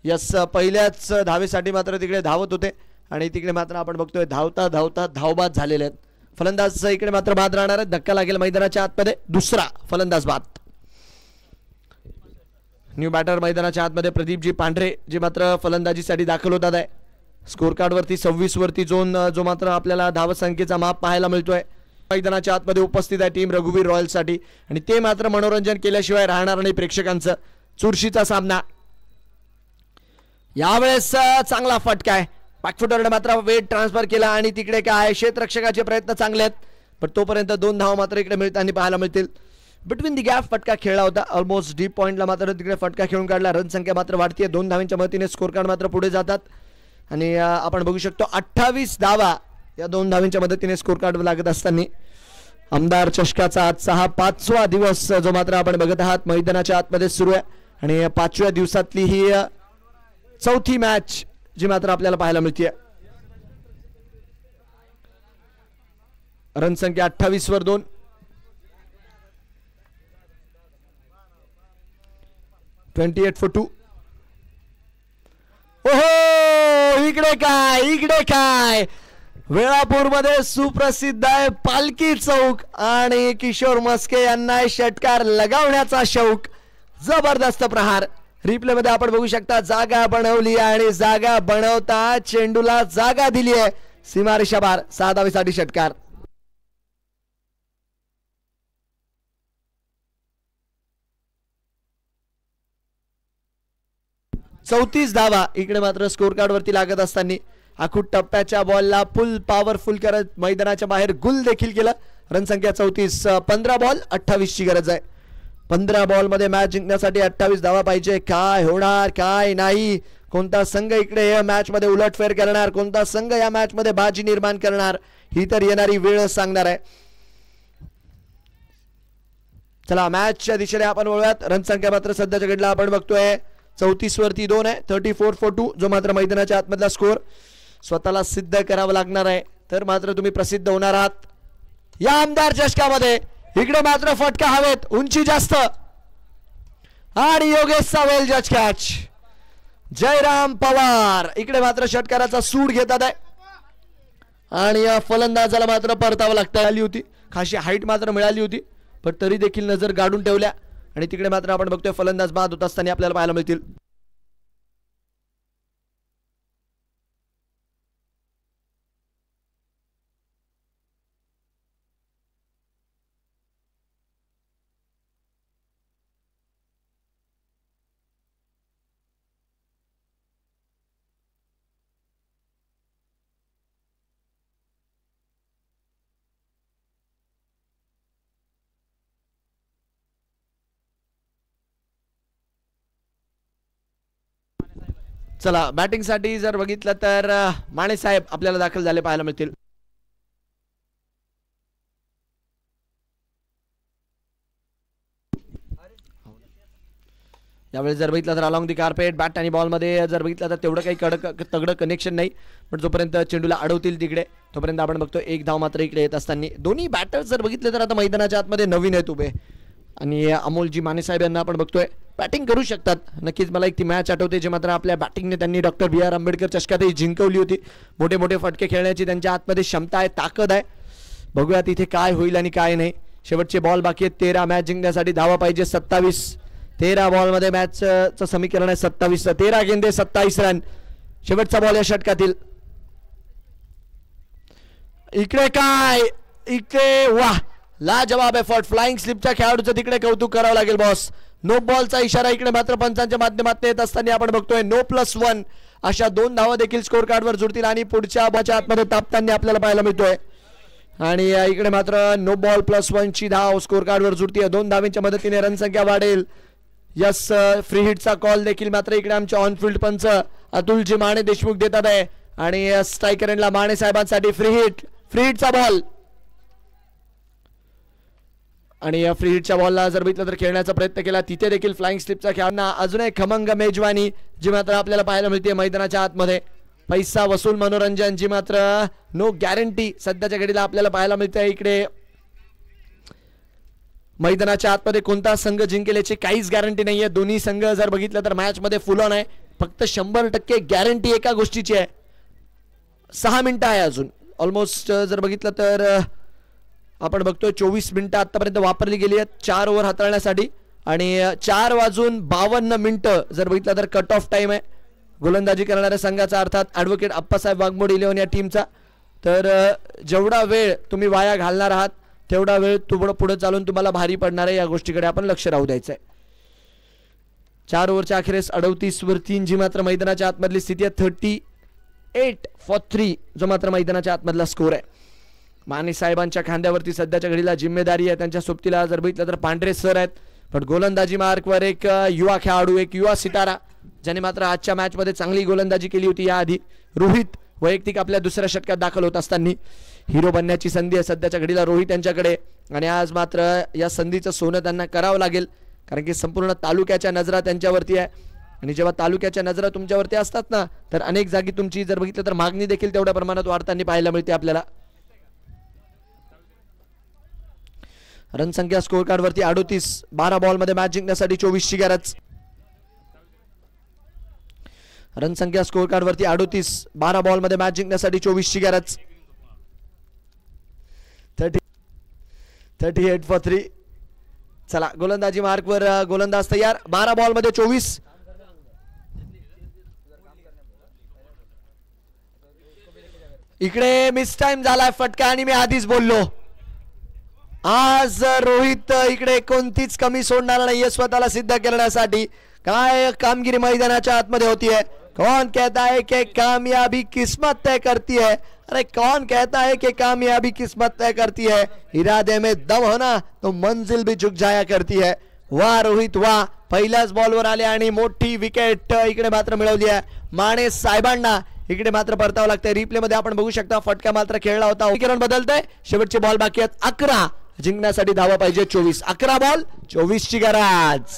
यस पहिल्याच धावेसाठी मात्र तिकडे धावत होते आणि तिकडे मात्र आपण बघतोय धावता धावता धावबाद झालेले आहेत. फलंदाज इकडे मात्र बाद राहणार आहे. धक्का लागेल मैदानाच्या आतमध्ये. दुसरा फलंदाज बाद. न्यू बॅटर मैदानाच्या आतमध्ये प्रदीपजी पांढरे जे मात्र फलंदाजीसाठी दाखल होतात आहे. स्कोर कार्ड वरती 26 वरती जो मात्र आपल्याला धावसंख्येचा माप पाहायला मिळतोय. मैदानाच्या आतमध्ये उपस्थित आहे टीम रघुवीर रॉयल साठी आणि ते मात्र मनोरंजन केल्याशिवाय राहणार नाही प्रेक्षकांचं. चुरशीचा सामना यावेळेस चांगला फटका आहे. बॅकफुटरने मात्र वेट ट्रान्सफर केला आणि तिकडे काय क्षेत्ररक्षकाचे प्रयत्न चांगले आहेत पण तोपर्यंत 2 धावा मात्र इकडे मिळताना पाहायला मिळतील. बिटवीन दी गॅप फटका खेळला होता. ऑलमोस्ट डीप पॉईंटला मात्र तिकडे फटका खेळून काढला. रन संख्या मात्र वाढतीये. 2 धावांच्या मदतीने स्कोर कार्ड मात्र पुढे जातात आणि आपण बघू शकतो 28 धावा या 2 धावांच्या मदतीने स्कोर कार्ड लागत असताना आमदार चषकाचा आजचा हा 5वा दिवस जो मात्र आपण बघत आहात मैदानाच्या आतमध्ये सुरू आहे आणि 5व्या दिवसातली ही चौथी मॅच जी मात्र आपल्याला पाहायला मिळते. रन संख्या 28 वर 2. 28 for 2. ओहो इकडे काय वेळापूर मध्ये सुप्रसिद्ध आहे पालखी चौक आणि किशोर मस्के यांना षटकार लगावण्याचा शौक. जबरदस्त प्रहार. रिप्ले मध्ये आपण बघू शकता जागा बनवली आणि जागा बनवता चेंडूला जागा दिली आहे. सीमारेषा बार. 6 धावेसाठी षटकार. चौतीस धावा इकडे मात्र स्कोर कार्ड वरती लागत असताना आखूट टप्प्याच्या बॉलला फुल पॉवरफुल करत मैदानाच्या बाहेर गुल देखील केलं. रन संख्या 34. 15 बॉल 28 ची गरज आहे. 15 बॉल मध्ये मॅच जिंकण्यासाठी 28 धावा पाहिजे. काय होणार काय नाही. कोणता संघ इकडे या मॅच मध्ये उलटफेर करणार कोणता संघ या मॅच मध्ये बाजी निर्माण करणार ही तर येणारी वेळ सांगणार आहे. चला मॅचच्या दिशेने आपण वळूयात. रन संख्या मात्र सध्याच्या घडला आपण बघतोय 34 वरती 2 आहे. 34 for 2 जो मात्र मैदानाच्या आतमधला स्कोर. स्वतःला सिद्ध करावं लागणार आहे तर मात्र तुम्ही प्रसिद्ध होणार आहात या आमदार चषकामध्ये. इकडे मात्र फटका हवेत. उंची जास्त आणि योगेश सावेल जज कॅच. जयराम पवार इकडे मात्र षटकाराचा सूड घेतात आहे आणि या फलंदाजाला मात्र परतावं लागतं. आली होती खाशी हाईट मात्र मिळाली होती पण तरी देखील नजर गाडून ठेवल्या आणि तिकडे मात्र आपण बघतोय फलंदाज बाद होत असताना आपल्याला पाहायला मिळतील. चला बॅटिंग साठी जर बघितलं तर माने साहेब आपल्याला दाखल झाले पाहायला मिळतील. यावेळी जर बघितलं तर अलॉंग दी कार्पेट बॅट आणि बॉल मध्ये जर बघितलं तर तेवढं काही तगडं कनेक्शन नाही पण जोपर्यंत चेंडूला अडवतील तिकडे तोपर्यंत आपण बघतो 1 धाव मात्र इकडे येत असताना. दोन्ही बॅटर्स जर बघितले तर आता मैदानाच्या आतमध्ये नवीन आहेत उभे आणि अमोलजी माने साहेब यांना आपण बघतोय बॅटिंग करू शकतात. नक्कीच मला एक ती मॅच आठवते जे मात्र आपल्या बॅटिंगने त्यांनी डॉक्टर बी आर आंबेडकर चषकातही जिंकवली होती. मोठे मोठे फटके खेळण्याची त्यांच्या आतमध्ये क्षमता आहे ताकद आहे. बघूयात इथे काय होईल आणि काय नाही. शेवटचे बॉल बाकी आहेत 13. मॅच जिंकण्यासाठी धावा पाहिजे 27. 13 बॉल मध्ये मॅचचं समीकरण आहे 27. 13 गेंदे 27 रन. शेवटचा बॉल या षटकातील. इकडे काय इकडे वाह लाजवाब एफर्ट. फ्लाइंग स्लिपच्या खेळाडूचं तिकडे कौतुक करावं लागेल बॉस. नो बॉलचा इशारा इकडे मात्र पंचांच्या माध्यमातून येत असताना आपण बघतोय नो +1 अशा 2 धावा देखील स्कोर कार्डवर जुळतील आणि पुढच्या बॉलच्या आतमध्ये तापताना आपल्याला पाहायला मिळतोय आणि इकडे मात्र नो बॉल +1 ची धाव स्कोर कार्डवर जुळतीये. 2 धावांच्या मदतीने रन संख्या वाढेल. यस फ्री हिटचा कॉल देखील मात्र इकडे आमचे ऑन फील्ड पंच अतुलजी माने देशमुख देतात आहे आणि स्ट्रायकर एंडला माने साहेबांसाठी फ्री हिटचा बॉल आणि या फ्री हिटच्या बॉलला जर बघितलं तर खेळण्याचा प्रयत्न केला तिथे देखील फ्लाइंग स्लिपचा खेळांना अजून एक खमंग मेजवानी जी मात्र आपल्याला पाहायला मिळते मैदानाच्या आतमध्ये. पैसा वसूल मनोरंजन जी मात्र नो गॅरंटी सध्याच्या घडीला आपल्याला पाहायला मिळते. इकडे मैदानाच्या आतमध्ये कोणता संघ जिंकेल याची काहीच गॅरंटी नाहीये. दोन्ही संघ जर बघितलं तर मॅच मध्ये फुल ऑन आहे. फक्त 100% गॅरंटी एका गोष्टीची आहे. 6 मिनिटं आहे अजून ऑलमोस्ट जर बघितलं तर आपण बघतोय 24 मिनिटं आतापर्यंत वापरली गेली आहेत 4 ओव्हर हाताळण्यासाठी आणि 4:52 जर बघितलं तर कट ऑफ टाइम आहे गोलंदाजी करणाऱ्या संघाचा अर्थात ॲडव्होकेट अप्पासाहेब वाघमोडे 11 या टीमचा. तर जेवढा वेळ तुम्ही वाया घालणार आहात तेवढा वेळ पुढे चालून तुम्हाला भारी पडणार आहे. या गोष्टीकडे आपण लक्ष राहू द्यायचं आहे. 4 ओव्हरच्या अखेरीस 38 जी मात्र मैदानाच्या आतमधली स्थिती आहे. 38 जो मात्र मैदानाच्या आतमधला स्कोर आहे. माने साहेबांच्या खांद्यावरती सध्याच्या घडीला जिम्मेदारी आहे. त्यांच्या सोबतीला जर बघितलं तर पांढरे सर आहेत. पण गोलंदाजी मार्कवर एक युवा खेळाडू एक युवा सितारा ज्याने मात्र आजच्या मॅच मध्ये चांगली गोलंदाजी केली होती. याआधी रोहित वैयक्तिक आपल्या दुसऱ्या षटकात दाखल होत असताना हिरो बनण्याची संधी आहे सध्याच्या घडीला रोहित यांच्याकडे आणि आज मात्र या संधीचं सोनं त्यांना करावं लागेल कारण की संपूर्ण तालुक्याच्या नजरा त्यांच्यावरती आहे आणि जेव्हा तालुक्याच्या नजरा तुमच्यावरती असतात ना तर अनेक जागी तुमची जर बघितलं तर मागणी देखील तेवढ्या प्रमाणात वाढताना पाहायला मिळते आपल्याला. रनसंख्या स्कोर कार्ड वरती 38. 12 बॉल मध्ये मॅच जिंकण्यासाठी 24 ची गरज. रनसंख्या स्कोर कार्ड वरती 38. 12 बॉल मध्ये मॅच जिंकण्यासाठी 24 ची गरज. 38 for 3. चला गोलंदाजी मार्कवर गोलंदाज तयार. 12 बॉल मध्ये 24. इकडे मिस टाइम झालाय फटका आणि मी आधीच बोललो आज रोहित इकडे कोणतीच कमी सोडणार नाहीये स्वतःला सिद्ध करण्यासाठी. काय कामगिरी मैदानाच्या आतमध्ये होतीये. कौन कहता है कि कामयाबी किस्मत तय करती है. अरे कौन कहता है कि कामयाबी किस्मत तय करती है. इरादे में दम हो ना तो मंजिल भी झुक जाया करती है. वाह रोहित वाह. पहिल्याच बॉलवर आले आणि मोठी विकेट इकडे मात्र मिळवली आहे. माने साहेबांना इकडे मात्र परतावं लागतंय. रिप्ले मध्ये आपण बघू शकता फटका मात्र खेळला होता. विकेट बदलतंय. शेवटचे बॉल बाकी आहेत 11. जिंकण्यासाठी धावा पाहिजे 24. 11 बॉल 24 ची गरज.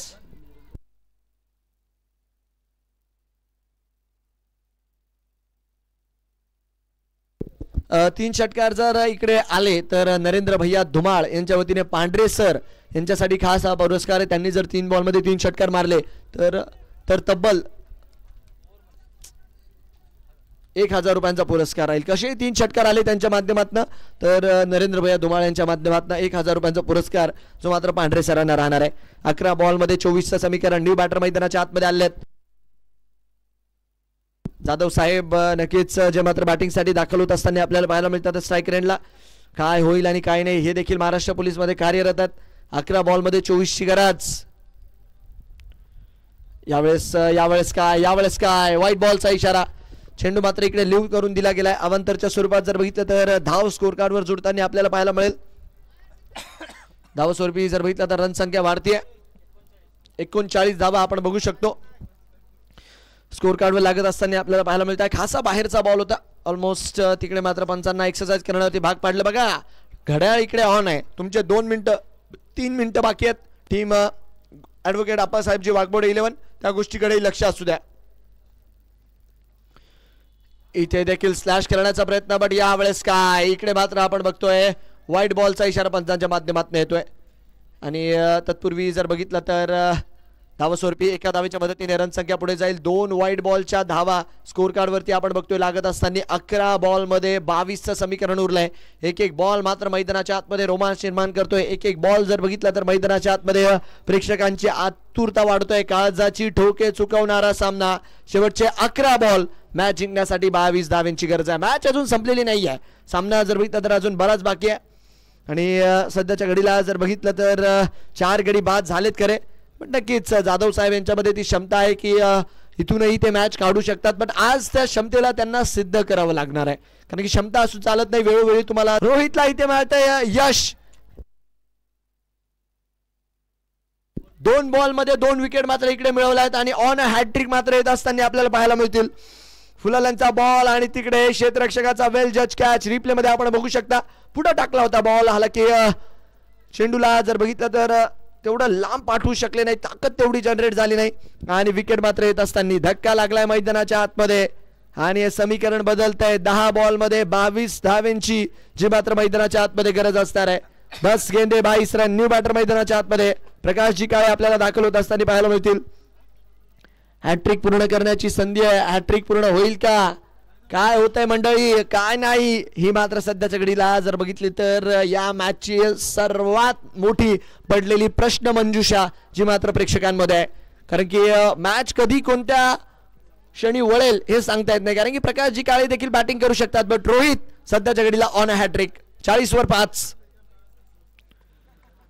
तीन षटकार जर इकडे आले तर नरेंद्र भैया धुमाळ यांच्या वतीने पांढरे सर यांच्यासाठी खास हा पुरस्कार आहे. त्यांनी जर 3 बॉल मध्ये 3 षटकार मारले तर तब्बल 1000 रुपयांचा पुरस्कार राहील. कसे 3 षटकार आले त्यांच्या माध्यमातून तर नरेंद्र भैया धुमाळ यांच्या माध्यमातून 1000 रुपयांचा पुरस्कार जो मात्र पांढरे सरांना राहणार आहे. 11 बॉल मध्ये 24चं समीकरण. न्यू बॅटर मैदानाच्या आतमध्ये आले आहेत. जाधव साहेब नक्कीच जे मात्र बॅटिंग साठी दाखल होत असताना आपल्याला पाहायला मिळतात स्ट्राईक रेंजला. काय होईल आणि काय नाही हे देखील महाराष्ट्र पोलीस मध्ये कार्यरत आहेत. 11 बॉल मध्ये 24 ची गरज. यावेळेस काय व्हाईट बॉलचा इशारा. चेंडू मात्र इकडे लिव्ह करून दिला गेलाय. अवंतरच्या स्वरूपात जर बघितलं तर धाव स्कोर कार्डवर जोडताना आपल्याला पाहायला मिळेल. धाव स्वरूपी जर बघितलं तर रनसंख्या वाढतीये. 39 धावा आपण बघू शकतो स्कोर कार्डवर लागत असताना आपल्याला पाहायला मिळत आहे. खासा बाहेरचा बॉल होता ऑलमोस्ट. तिकडे मात्र पंचांना एक्सरसाइज करण्यावरती भाग पाडलं. बघा घड्याळ इकडे ऑन आहे. तुमचे 2 मिनिटं 3 मिनिटं बाकी आहेत. टीम ॲडव्होकेट आप्पासाहेबजी वाघमोडे 11 त्या गोष्टीकडे लक्ष असू द्या. इथे देखील स्लॅश करण्याचा प्रयत्न बट यावेळेस काय इकडे मात्र आपण बघतोय व्हाईट बॉलचा इशारा पंचांच्या माध्यमातून येतोय. आणि तत्पूर्वी जर बघितलं तर धावस्वरूपी एका धावेच्या मदतीने रनसंख्या पुढे जाईल. 2 व्हाईट बॉलच्या धावा स्कोर कार्ड वरती आपण बघतोय लागत असताना 11 बॉल मध्ये 22चं समीकरण उरलंय. एक बॉल मात्र मैदानाच्या आतमध्ये रोमांच निर्माण करतोय. एक बॉल जर बघितला तर मैदानाच्या आतमध्ये प्रेक्षकांची आतुरता वाढतोय. काळजाची ठोके चुकवणारा सामना. शेवटचे 11 बॉल मॅच जिंकण्यासाठी 22 धावांची गरज आहे. मॅच अजून संपलेली नाही आहे. सामना जर बघितला तर अजून बराच बाकी आहे आणि सध्याच्या घडीला जर बघितलं तर 4 गडी बाद झालेत खरे. पण नक्कीच जाधव साहेब यांच्यामध्ये ती क्षमता आहे की इथूनही ते मॅच काढू शकतात. पण आज त्या क्षमतेला त्यांना सिद्ध करावं लागणार आहे कारण की क्षमता असून चालत नाही. वेळोवेळी तुम्हाला रोहितला इथे मिळतंय यश. 2 बॉलमध्ये 2 विकेट मात्र इकडे मिळवल्या आहेत आणि ऑन हॅट्रिक मात्र येत असताना आपल्याला पाहायला मिळतील. फुलालनचा बॉल आणि तिकडे क्षेत्ररक्षकाचा वेल जज कॅच. रिप्ले मध्ये आपण बघू शकता पुढे टाकला होता बॉल. हालाकी चेंडूला जर बघितलं तर तेवढं लांब पाठवू शकले नाही, ताकद तेवढी जनरेट झाली नाही आणि विकेट मात्र येत असताना धक्का लागलाय मैदानाच्या आतमध्ये आणि हे समीकरण बदलत आहे. 10 बॉलमध्ये 22 धावांची जी मात्र मैदानाच्या आतमध्ये गरज असणार आहे. 10 गेंदे 22 रन. न्यू बॅटर मैदानाच्या आतमध्ये प्रकाशजी काळे आपल्याला दाखल होत असताना पाहायला मिळतील. हॅट्रिक पूर्ण करण्याची संधी आहे. हॅट्रिक पूर्ण होईल का, काय होतंय मंडळी, काय नाही, ही मात्र सध्याच्या घडीला जर बघितली तर या मॅचची सर्वात मोठी पडलेली प्रश्न मंजुषा जी मात्र प्रेक्षकांमध्ये आहे. कारण की मॅच कधी कोणत्या क्षणी वळेल हे सांगता येत नाही. कारण की प्रकाशजी काळे देखील बॅटिंग करू शकतात, बट रोहित सध्याच्या घडीला ऑन हॅट्रिक. 40 वर 5.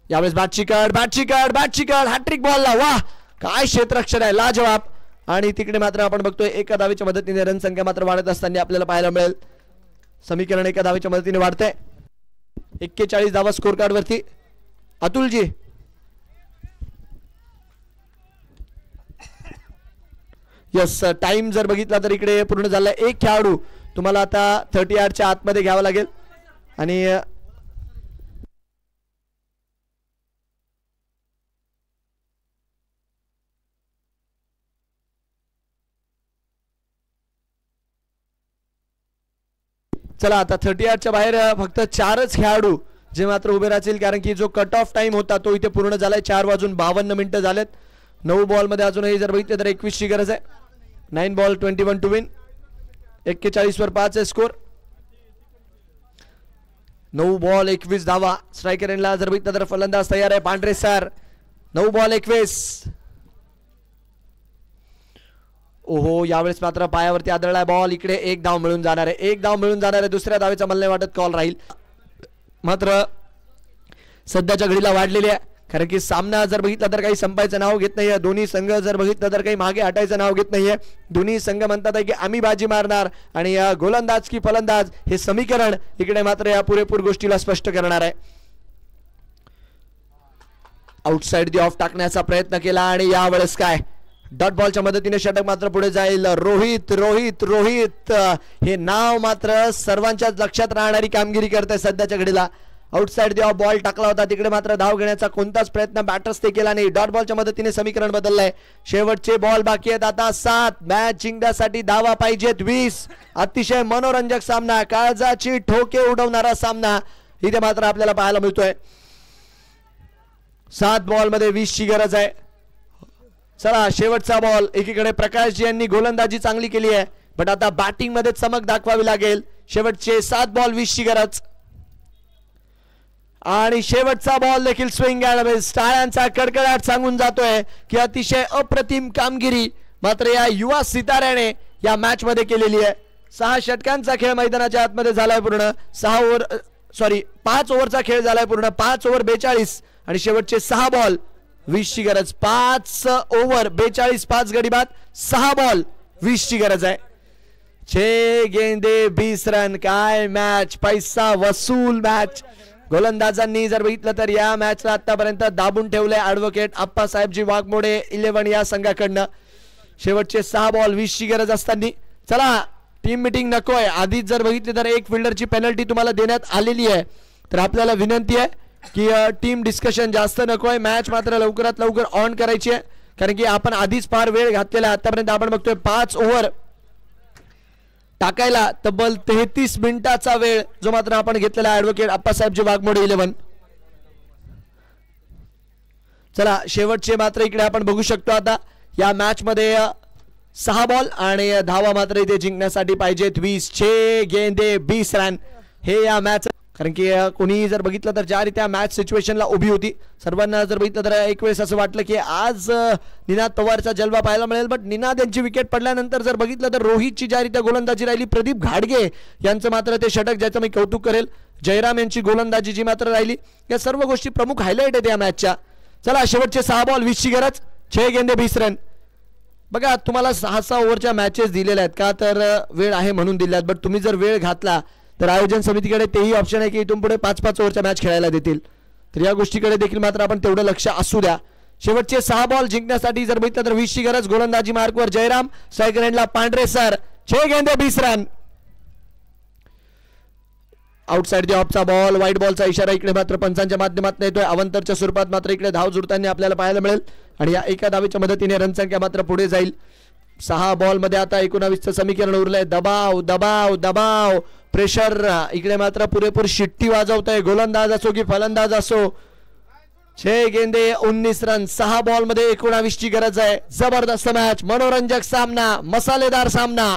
यावेळेस बॅटची कड हॅट्रिक बॉलला. वाह, काय क्षेत्ररक्षण आहे, लाजवाब. आणि तिकडे मात्र आपण बघतोय एका धावेच्या मदतीने रणसंख्या मात्र वाढत असताना आपल्याला पाहायला मिळेल. समीकरण एका धावेच्या मदतीने वाढतंय. 41 धावा स्कोर कार्ड वरती. अतुलजी यस, टाइम जर बघितला तर इकडे पूर्ण झाला. एक खेळाडू तुम्हाला आता 30 यार्डच्या आतमध्ये घ्यावा लागेल आणि चला आता 30 यार्डच्या बाहेर फक्त 4च खेळाडू जे मात्र उभे राहतील. कारण की जो कट ऑफ टाइम होता तो इथे पूर्ण झालाय. 4:52 झालेत. 9 बॉलमध्ये अजूनही जर बघितलं तर 21 ची गरज आहे. 9 बॉल 21 टू विन. 41 वर 5 आहे स्कोर. 9 बॉल 21 धावा. स्ट्रायकर एंडला जर बघितलं तर फलंदाज तयार आहे पांढरे सर. 9 बॉल 21. ओहो, यावेळेस मात्र पायावरती आदळलाय बॉल. इकडे 1 धाव मिळून जाणार आहे. दुसऱ्या धावेचा मला नाही वाटत कॉल राहील. मात्र सध्याच्या घडीला वाढलेली आहे. कारण की सामना जर बघितला तर काही संपायचं नाव घेत नाहीये. दोन्ही संघ जर बघितलं तर काही मागे हटायचं नाव घेत नाहीये. दोन्ही संघ म्हणतात आहे की आम्ही बाजी मारणार आणि या गोलंदाज की फलंदाज हे समीकरण इकडे मात्र या पुरेपूर गोष्टीला स्पष्ट करणार आहे. आउटसाइड दी ऑफ टाकण्याचा प्रयत्न केला आणि यावेळेस काय डॉट बॉलच्या मदतीने षटक मात्र पुढे जाईल. रोहित रोहित रोहित हे नाव मात्र सर्वांच्याच लक्षात राहणारी कामगिरी करते सध्याच्या घडीला. आउटसाइड दी ऑफ बॉल टाकला होता, तिकडे मात्र धाव घेण्याचा कोणताच प्रयत्न बॅटर्स ते केला नाही. डॉट बॉलच्या मदतीने समीकरण बदललंय. शेवटचे बॉल बाकी आहेत आता 7. मॅच जिंकण्यासाठी धावा पाहिजेत 20. अतिशय मनोरंजक सामना, काळजाची ठोके उडवणारा सामना इथे मात्र आपल्याला पाहायला मिळतोय. 7 बॉलमध्ये 20 ची गरज आहे. चला शेवटचा बॉल. एकीकडे प्रकाशजी यांनी गोलंदाजी चांगली केली आहे, बट आता बॅटिंग मध्ये चमक दाखवावी लागेल. शेवटचे 7 बॉल 20 ची गरज आणि शेवटचा बॉल देखील स्विंग अँड मिस. टाळ्यांचा कडकडाट सांगून जातोय की अतिशय अप्रतिम कामगिरी मात्र या युवा सिताऱ्याने या मॅच मध्ये केलेली आहे. 6 षटकांचा खेळ मैदानाच्या आतमध्ये झालाय पूर्ण. 5 ओव्हरचा खेळ झालाय पूर्ण. 5 ओव्हर 42 आणि शेवटचे 6 बॉल 20 ची गरज. 5 ओव्हर 42 5 गडी बाद. 6 बॉल 20 ची गरज आहे. 6 गेंदे 20 रन. काय मॅच, पैसा वसूल मॅच. गोलंदाजांनी जर बघितलं तर या मॅचला आतापर्यंत दाबून ठेवले ॲडव्होकेट आप्पासाहेबजी वाघमोडे 11 या संघाकडनं. शेवटचे 6 बॉल 20 ची गरज असताना चला टीम मीटिंग नकोय. आधीच जर बघितली तर एक फिल्डरची पेनल्टी तुम्हाला देण्यात आलेली आहे, तर आपल्याला विनंती आहे की टीम डिस्कशन जास्त नकोय. मॅच मात्र लवकरात लवकर ऑन करायची आहे, कारण की आपण आधीच फार वेळ घातलेला आहे. आतापर्यंत आपण बघतोय 5 ओव्हर टाकायला तब्बल 33 मिनिटाचा वेळ जो मात्र आपण घेतलेला ॲडव्होकेट आप्पासाहेबजी वाघमोडे 11. चला शेवटचे मात्र इकडे आपण बघू शकतो आता या मॅच मध्ये 6 बॉल आणि धावा मात्र इथे जिंकण्यासाठी पाहिजेत 20. 6 गेंदे 20 रन हे या मॅच. कारण की कोणी जर बघितलं तर ज्या रीत्या मॅच सिच्युएशनला उभी होती, सर्वांना जर बघितलं तर एक वेळेस असं वाटलं की आज निनाद पवारचा जलवा पाहायला मिळेल. बट निनाद यांची विकेट पडल्यानंतर जर बघितलं तर रोहितची ज्या रीत्या गोलंदाजी राहिली, प्रदीप घाडगे यांचं मात्र ते षटक ज्याचं मी कौतुक करेल, जयराम यांची गोलंदाजी जी मात्र राहिली, या सर्व गोष्टी प्रमुख हायलाईट आहेत या मॅचच्या. चला शेवटचे 6 बॉल 20 ची गरज. 6 गेंदे 20 रन. बघा तुम्हाला 6 ओव्हरच्या मॅचेस दिलेल्या आहेत का, तर वेळ आहे म्हणून दिल्यात. बट तुम्ही जर वेळ घातला तर आयोजन समितीकडे तेही ऑप्शन आहे की इथून पुढे 5-5 ओव्हरच्या मॅच खेळायला देतील. तर या गोष्टीकडे देखील मात्र आपण तेवढं लक्ष असू द्या. शेवटचे 6 बॉल जिंकण्यासाठी जर बघितलं तर 20 ची गरज. गोलंदाजी मार्कवर जयराम, स्ट्राइकर एंडला पांढरे सर. 6 गेंदे 20 रन. आउटसाइड दी ऑफचा बॉल, व्हाईट बॉलचा इशारा इकडे मात्र पंचांच्या माध्यमातून येतोय. अवंतरच्या स्वरूपात मात्र इकडे धाव जुळताना आपल्याला पाहायला मिळेल आणि या एका धावेच्या मदतीने रनसंख्या मात्र पुढे जाईल. 6 बॉल मध्ये आता 19चं समीकरण उरलंय. दबाव दबाव दबाव, प्रेशर इकडे मात्र पुरेपूर शिट्टी वाजवतोय. गोलंदाज असो की फलंदाज असो. 6 गेंदे 19 रन. 6 बॉल मध्ये 19 ची गरज आहे. जबरदस्त मॅच, मनोरंजक सामना, मसालेदार सामना.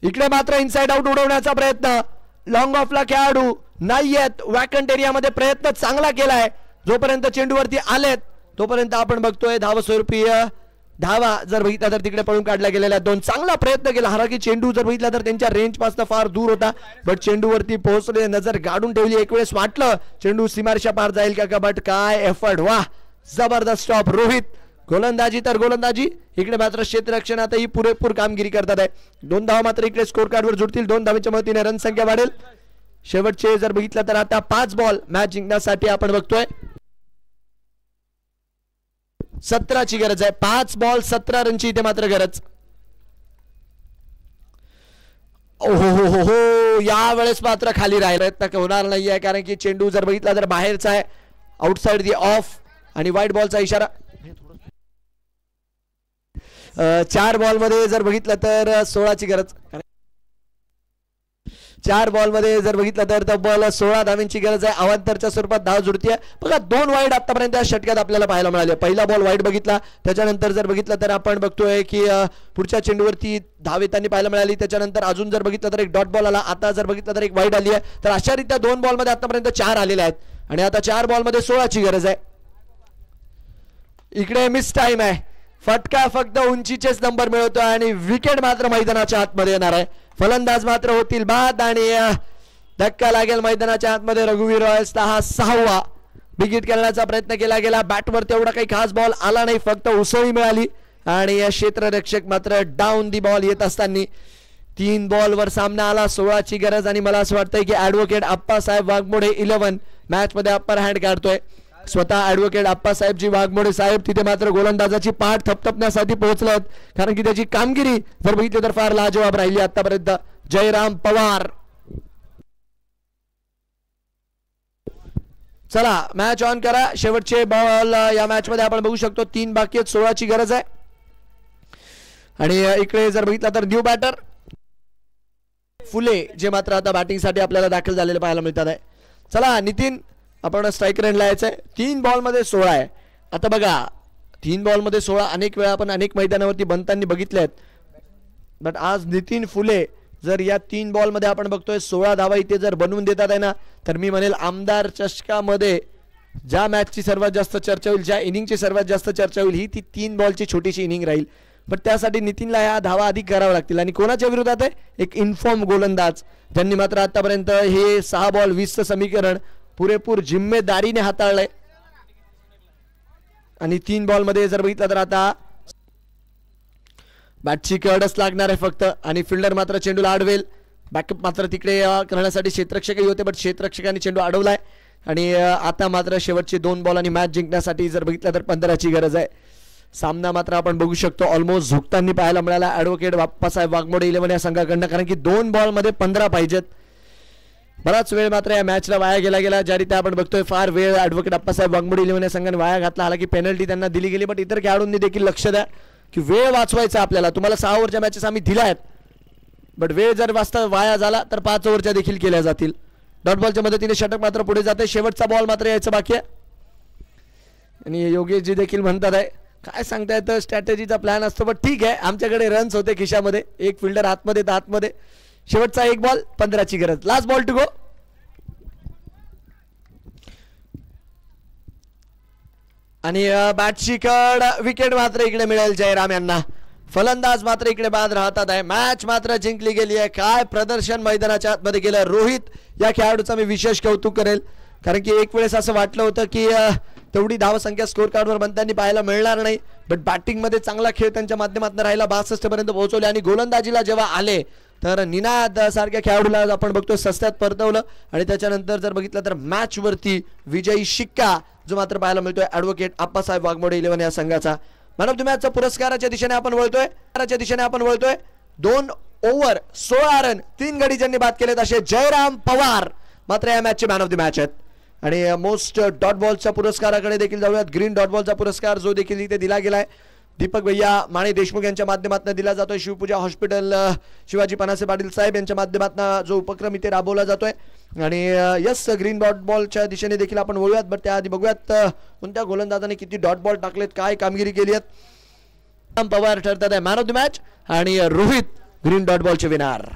इकडे मात्र इनसाइड आउट उडवण्याचा प्रयत्न. लॉंग ऑफला खेळाडू नाहीयेत. वॅकंट एरियामध्ये प्रयत्न चांगला केलाय. जोपर्यंत चेंडूवरती आलेत तोपर्यंत आपण बघतोय धावस्वरूपीय धावा जर बघितला तर तिकडे पळून काढला गेलेला. 2 चांगला प्रयत्न केला. हालाकी चेंडू जर बघितला तर त्यांच्या रेंज पासून फार दूर होता, बट चेंडूवरती पोहोचले, नजर गाडून ठेवली. एक वेळेस वाटलं चेंडू सीमारेषा पार जाईल का, बट काय एफर्ट, वाह जबरदस्त स्टॉप. रोहित गोलंदाजी तर गोलंदाजी. इकडे मात्र क्षेत्ररक्षणातही पुरेपूर कामगिरी करतात आहे. 2 धावा मात्र इकडे स्कोर कार्डवर जुळतील. 2 धावेच्या मदतीने रन संख्या वाढेल. शेवटचे जर बघितलं तर आता 5 बॉल मॅच जिंकण्यासाठी आपण बघतोय 17 ची गरज आहे. 5 बॉल 17 रनची इथे मात्र गरज. ओहो हो हो हो, या वेळेस मात्र खाली राहिला प्रयत्न होणार नाहीये, कारण की चेंडू जर बघितला तर बाहेरचा आहे. आउटसाइड दी ऑफ आणि व्हाईट बॉलचा इशारा. 4 बॉल मध्ये जर बघितलं तर 16 ची गरज. 4 बॉल मध्ये जर बघितलं तर तब्बल 16 धावांची गरज आहे. अवांतरच्या स्वरूपात धाव जुळतीये. बघा 2 वाईड आतापर्यंत या षटकात आपल्याला पाहायला मिळाले. पहिला बॉल वाईड बघितला, त्याच्यानंतर जर बघितलं तर आपण बघतोय की पुढच्या चेंडूवरती धाव येताना पाहायला मिळाली. त्याच्यानंतर अजून जर बघितलं तर एक डॉट बॉल आला. आता जर बघितलं तर एक वाईड आली आहे. तर अशा रीत्या 2 बॉल मध्ये आतापर्यंत 4 आलेले आहेत आणि आता 4 बॉल मध्ये 16 ची गरज आहे. इकडे मिस टाइम आहे. फटका फक्त उंचीचेच नंबर मिळवतो आणि विकेट मात्र मैदानाच्या आतमध्ये येणार आहे. फलंदाज मात्र होतील बाद आणि धक्का लागेल मैदानाच्या आतमध्ये. रघुवीर रॉयल्सला हा 6वा विकेट करण्याचा प्रयत्न केला गेला. बॅटवर तेवढा काही खास बॉल आला नाही, फक्त उसळी मिळाली आणि क्षेत्ररक्षक मात्र डाऊन दी बॉल येत असताना 3 बॉलवर सामना आला. 16 ची गरज आणि मला असं वाटतंय की ऍडव्होकेट आप्पासाहेब वाघमोडे 11 मॅच मध्ये अप्पर हँड काढतोय. स्वतः ऍडव्होकेट आप्पासाहेबजी वाघमोडे साहेब तिथे मात्र गोलंदाजाची पाठ थपथपण्यासाठी पोहोचलेत, कारण की त्याची कामगिरी जर बघितली तर फार लाजवाब राहिली आतापर्यंत. जयराम पवार. चला मॅच ऑन करा. शेवटचे बॉल या मॅच मध्ये आपण बघू शकतो. 3 बाकी आहेत. 16 ची गरज आहे आणि इकडे जर बघितलं तर न्यू बॅटर फुले जे मात्र आता बॅटिंग साठी आपल्याला दाखल झालेले पाहायला मिळतात आहे. चला नितीन, आपण स्ट्राइकर एंडला यायचंय. 3 बॉल मध्ये 16 आहे. आता बघा 3 बॉल मध्ये 16 अनेक वेळा आपण अनेक मैदानावरती बनताना बघितले आहेत, बट आज नितीन फुले जर या 3 बॉल मध्ये आपण बघतोय 16 धावा इथे जर बनवून देतात आहे ना, तर मी म्हणेल आमदार चषकामध्ये ज्या मॅचची सर्वात जास्त चर्चा होईल, ज्या इनिंगची सर्वात जास्त चर्चा होईल, ही ती 3 बॉलची छोटीशी इनिंग राहील. बट त्यासाठी नितीनला ह्या धावा अधिक कराव्या लागतील. आणि कोणाच्या विरोधात आहे? एक इन्फॉर्म गोलंदाज, ज्यांनी मात्र आतापर्यंत हे 6 बॉल 20चं समीकरण पुरेपूर जिम्मेदारीने हाताळलंय. आणि 3 बॉल मध्ये जर बघितलं तर आता बॅटची कडच लागणार आहे फक्त, आणि फिल्डर मात्र चेंडूला अडवेल. बॅकअप मात्र तिकडे करण्यासाठी क्षेत्ररक्षकही होते, बट क्षेत्ररक्षकांनी चेंडू अडवलाय. आणि आता मात्र शेवटचे 2 बॉल आणि मॅच जिंकण्यासाठी जर बघितलं तर 15 ची गरज आहे. सामना मात्र आपण बघू शकतो ऑलमोस्ट झुकताना पाहायला मिळाला ऍडव्होकेट बाप्पासाहेब वाघमोडे 11 या संघाकडनं, कारण की 2 बॉल मध्ये 15 पाहिजेत. बराच वेळ मात्र या मॅचला वाया गेला. ज्या रीती आपण बघतोय फार वेळ ऍडव्होकेट बाप्पासाहेब वाघमोडे 11 या संघाने वाया घातला. हालाकी पेनल्टी त्यांना दिली गेली, बट इतर खेळाडूंनी देखील लक्ष द्या की वेळ वाचवायचा आपल्याला. तुम्हाला 6 ओव्हरच्या मॅचेस आम्ही दिल्या आहेत, बट वेळ जर वाचता वाया झाला तर 5 ओव्हरच्या देखील केल्या जातील. डॉट बॉलच्या मदतीने षटक मात्र पुढे जाते. शेवटचा बॉल मात्र यायचं बाकी आहे. आणि योगेशजी देखील म्हणतात आहे काय सांगता येतं, स्ट्रॅटेजीचा प्लॅन असतो, पण ठीक आहे आमच्याकडे रन्स होते खिशामध्ये. एक फिल्डर आतमध्ये तर आतमध्ये. शेवटचा 1 बॉल 15 ची गरज. Last ball to go. आणि बॅटची कड विकेट मात्र इकडे मिळेल जयराम यांना. फलंदाज मात्र इकडे बाद राहतात आहे. मॅच मात्र जिंकली गेली आहे. काय प्रदर्शन मैदानाच्या आतमध्ये केलं. रोहित या खेळाडूचा मी विशेष कौतुक करेल, कारण की एक वेळेस असं वाटलं होतं की तेवढी धावसंख्या स्कोर कार्डवर बनताना पाहायला मिळणार नाही, बट बॅटिंग मध्ये चांगला खेळ त्यांच्या माध्यमातून राहिला. 62 पर्यंत पोहोचवले आणि गोलंदाजीला जेव्हा आले तर निनाद सारख्या खेळाडूला आपण बघतोय सस्त्यात परतवलं आणि त्याच्यानंतर जर बघितलं तर मॅच वरती विजयी शिक्का जो मात्र पाहायला मिळतोय ॲडव्होकेट आप्पासाहेब वाघमोडे 11 या संघाचा. मॅन ऑफ द मॅचच्या पुरस्काराच्या दिशेने आपण वळतोय 2 ओव्हर 16 रन 3 गडी ज्यांनी बाद केलेत असे जयराम पवार मात्र या मॅचचे मॅन ऑफ द मॅच आहेत. आणि मोस्ट डॉट बॉलच्या पुरस्काराकडे देखील जाऊयात. ग्रीन डॉट बॉलचा पुरस्कार जो देखील इथे दिला गेलाय दीपक भैया माणे देशमुख यांच्या माध्यमातून दिला जातोय. शिवपूजा हॉस्पिटल शिवाजी पनासे पाटील साहेब यांच्या माध्यमातून जो उपक्रम इथे राबवला जातोय. आणि यस ग्रीन डॉट बॉलच्या दिशेने देखील आपण वळूयात. बट त्याआधी बघूयात कोणत्या गोलंदाजाने किती डॉट बॉल टाकलेत काय कामगिरी केली आहे. पवार ठरतात आहे मॅन ऑफ द मॅच आणि रोहित ग्रीन डॉट बॉलचे विनर.